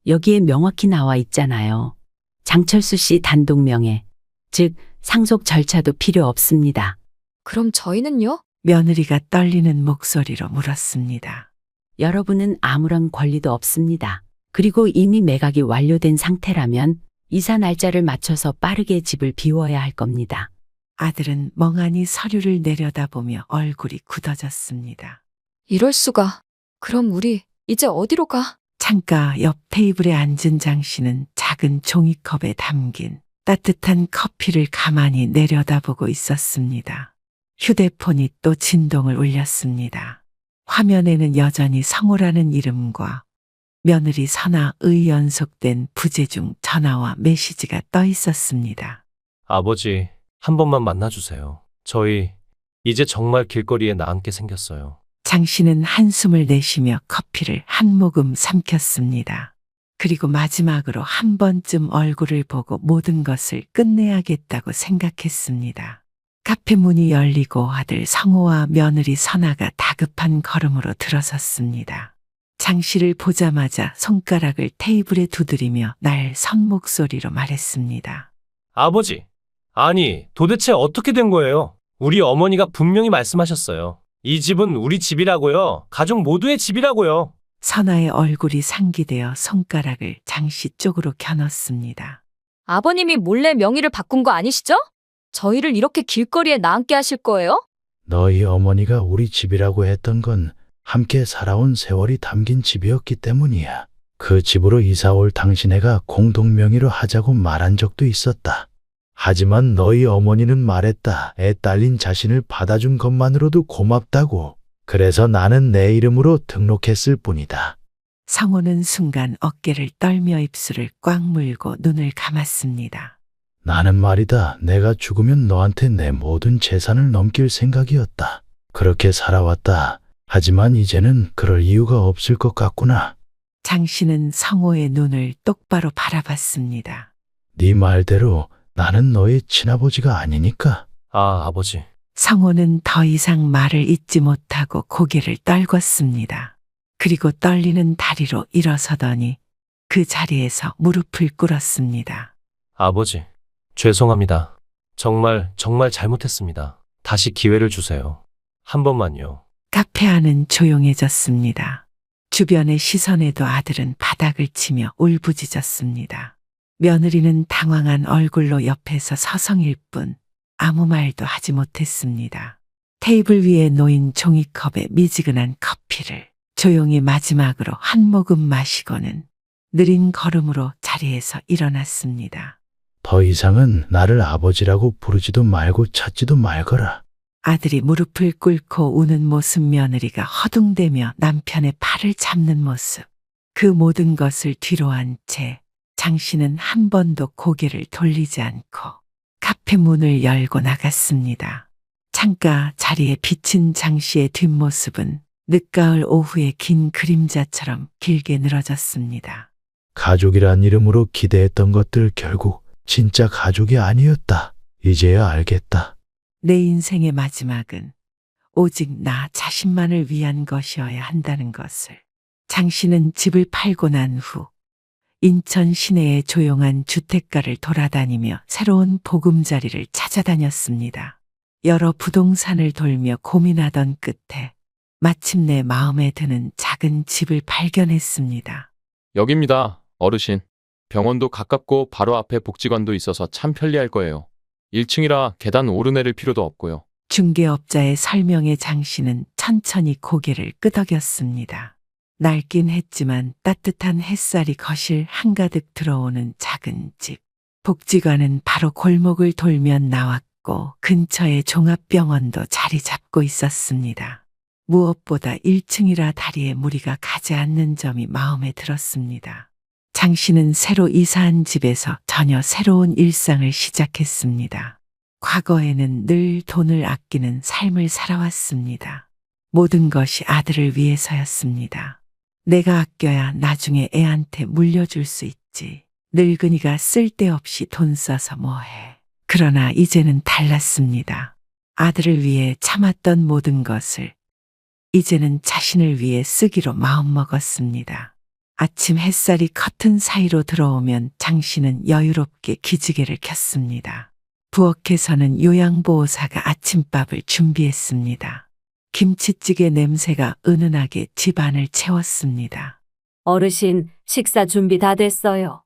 여기에 명확히 나와 있잖아요. 장철수 씨 단독 명예, 즉 상속 절차도 필요 없습니다. 그럼 저희는요? 며느리가 떨리는 목소리로 물었습니다. 여러분은 아무런 권리도 없습니다. 그리고 이미 매각이 완료된 상태라면 이사 날짜를 맞춰서 빠르게 집을 비워야 할 겁니다. 아들은 멍하니 서류를 내려다보며 얼굴이 굳어졌습니다. 이럴 수가. 그럼 우리 이제 어디로 가? 창가 옆 테이블에 앉은 장 씨는 작은 종이컵에 담긴 따뜻한 커피를 가만히 내려다보고 있었습니다. 휴대폰이 또 진동을 울렸습니다. 화면에는 여전히 성호라는 이름과 며느리 선아의 연속된 부재중 전화와 메시지가 떠 있었습니다. 아버지, 한 번만 만나주세요. 저희 이제 정말 길거리에 나앉게 생겼어요. 장 씨는 한숨을 내쉬며 커피를 한 모금 삼켰습니다. 그리고 마지막으로 한 번쯤 얼굴을 보고 모든 것을 끝내야겠다고 생각했습니다. 카페 문이 열리고 아들 성호와 며느리 선아가 다급한 걸음으로 들어섰습니다. 장 씨를 보자마자 손가락을 테이블에 두드리며 날 선 목소리로 말했습니다. 아버지, 아니, 도대체 어떻게 된 거예요? 우리 어머니가 분명히 말씀하셨어요. 이 집은 우리 집이라고요. 가족 모두의 집이라고요. 선아의 얼굴이 상기되어 손가락을 장 씨 쪽으로 겨눴습니다. 아버님이 몰래 명의를 바꾼 거 아니시죠? 저희를 이렇게 길거리에 나앉게 하실 거예요? 너희 어머니가 우리 집이라고 했던 건 함께 살아온 세월이 담긴 집이었기 때문이야. 그 집으로 이사 올 당신애가 공동 명의로 하자고 말한 적도 있었다. 하지만 너희 어머니는 말했다. 애 딸린 자신을 받아준 것만으로도 고맙다고. 그래서 나는 내 이름으로 등록했을 뿐이다. 성호는 순간 어깨를 떨며 입술을 꽉 물고 눈을 감았습니다. 나는 말이다. 내가 죽으면 너한테 내 모든 재산을 넘길 생각이었다. 그렇게 살아왔다. 하지만 이제는 그럴 이유가 없을 것 같구나. 장 씨는 성호의 눈을 똑바로 바라봤습니다. 네 말대로 나는 너의 친아버지가 아니니까. 아버지. 성호는 더 이상 말을 잇지 못하고 고개를 떨궜습니다. 그리고 떨리는 다리로 일어서더니 그 자리에서 무릎을 꿇었습니다. 아버지, 죄송합니다. 정말 잘못했습니다. 다시 기회를 주세요. 한 번만요. 카페 안은 조용해졌습니다. 주변의 시선에도 아들은 바닥을 치며 울부짖었습니다. 며느리는 당황한 얼굴로 옆에서 서성일 뿐 아무 말도 하지 못했습니다. 테이블 위에 놓인 종이컵에 미지근한 커피를 조용히 마지막으로 한 모금 마시고는 느린 걸음으로 자리에서 일어났습니다. 더 이상은 나를 아버지라고 부르지도 말고 찾지도 말거라. 아들이 무릎을 꿇고 우는 모습, 며느리가 허둥대며 남편의 팔을 잡는 모습, 그 모든 것을 뒤로한 채 장씨는 한 번도 고개를 돌리지 않고 카페 문을 열고 나갔습니다. 창가 자리에 비친 장씨의 뒷모습은 늦가을 오후의 긴 그림자처럼 길게 늘어졌습니다. 가족이란 이름으로 기대했던 것들 결국 진짜 가족이 아니었다. 이제야 알겠다. 내 인생의 마지막은 오직 나 자신만을 위한 것이어야 한다는 것을. 장씨는 집을 팔고 난 후 인천 시내의 조용한 주택가를 돌아다니며 새로운 보금자리를 찾아다녔습니다. 여러 부동산을 돌며 고민하던 끝에 마침내 마음에 드는 작은 집을 발견했습니다. 여기입니다, 어르신. 병원도 가깝고 바로 앞에 복지관도 있어서 참 편리할 거예요. 1층이라 계단 오르내릴 필요도 없고요. 중개업자의 설명에 장씨는 천천히 고개를 끄덕였습니다. 낡긴 했지만 따뜻한 햇살이 거실 한가득 들어오는 작은 집. 복지관은 바로 골목을 돌면 나왔고 근처에 종합병원도 자리 잡고 있었습니다. 무엇보다 1층이라 다리에 무리가 가지 않는 점이 마음에 들었습니다. 장씨는 새로 이사한 집에서 전혀 새로운 일상을 시작했습니다. 과거에는 늘 돈을 아끼는 삶을 살아왔습니다. 모든 것이 아들을 위해서였습니다. 내가 아껴야 나중에 애한테 물려줄 수 있지. 늙은이가 쓸데없이 돈 써서 뭐해. 그러나 이제는 달랐습니다. 아들을 위해 참았던 모든 것을 이제는 자신을 위해 쓰기로 마음먹었습니다. 아침 햇살이 커튼 사이로 들어오면 장씨는 여유롭게 기지개를 켰습니다. 부엌에서는 요양보호사가 아침밥을 준비했습니다. 김치찌개 냄새가 은은하게 집안을 채웠습니다. 어르신, 식사 준비 다 됐어요.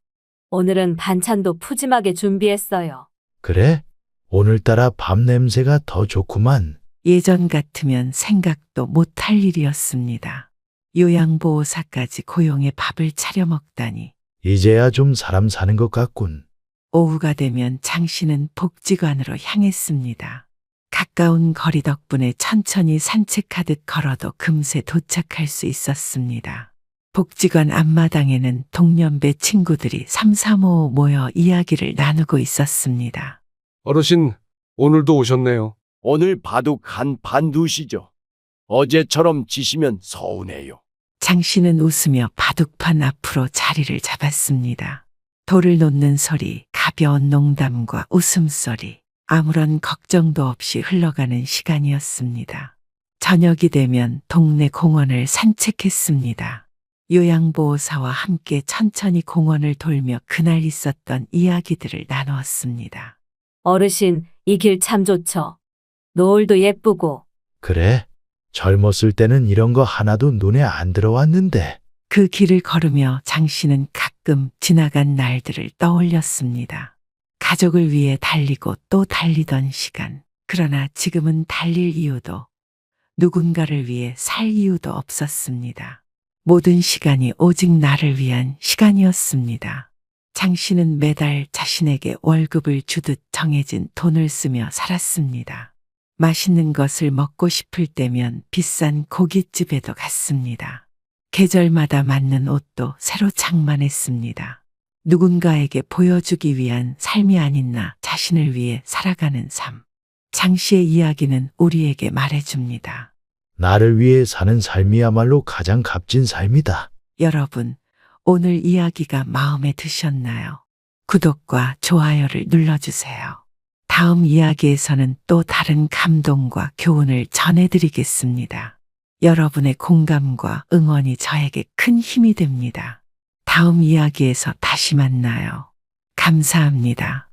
오늘은 반찬도 푸짐하게 준비했어요. 그래? 오늘따라 밥 냄새가 더 좋구만. 예전 같으면 생각도 못할 일이었습니다. 요양보호사까지 고용해 밥을 차려 먹다니. 이제야 좀 사람 사는 것 같군. 오후가 되면 장씨는 복지관으로 향했습니다. 가까운 거리 덕분에 천천히 산책하듯 걸어도 금세 도착할 수 있었습니다. 복지관 앞마당에는 동년배 친구들이 삼삼오오 모여 이야기를 나누고 있었습니다. 어르신, 오늘도 오셨네요. 오늘 바둑 한 판 두시죠. 어제처럼 지시면 서운해요. 장씨는 웃으며 바둑판 앞으로 자리를 잡았습니다. 돌을 놓는 소리, 가벼운 농담과 웃음소리, 아무런 걱정도 없이 흘러가는 시간이었습니다. 저녁이 되면 동네 공원을 산책했습니다. 요양보호사와 함께 천천히 공원을 돌며 그날 있었던 이야기들을 나누었습니다. 어르신, 이 길 참 좋죠. 노을도 예쁘고. 그래? 젊었을 때는 이런 거 하나도 눈에 안 들어왔는데. 그 길을 걸으며 장씨는 가끔 지나간 날들을 떠올렸습니다. 가족을 위해 달리고 또 달리던 시간. 그러나 지금은 달릴 이유도 누군가를 위해 살 이유도 없었습니다. 모든 시간이 오직 나를 위한 시간이었습니다. 장씨는 매달 자신에게 월급을 주듯 정해진 돈을 쓰며 살았습니다. 맛있는 것을 먹고 싶을 때면 비싼 고깃집에도 갔습니다. 계절마다 맞는 옷도 새로 장만했습니다. 누군가에게 보여주기 위한 삶이 아닌 나 자신을 위해 살아가는 삶. 장씨의 이야기는 우리에게 말해줍니다. 나를 위해 사는 삶이야말로 가장 값진 삶이다. 여러분, 오늘 이야기가 마음에 드셨나요? 구독과 좋아요를 눌러주세요. 다음 이야기에서는 또 다른 감동과 교훈을 전해드리겠습니다. 여러분의 공감과 응원이 저에게 큰 힘이 됩니다. 다음 이야기에서 다시 만나요. 감사합니다.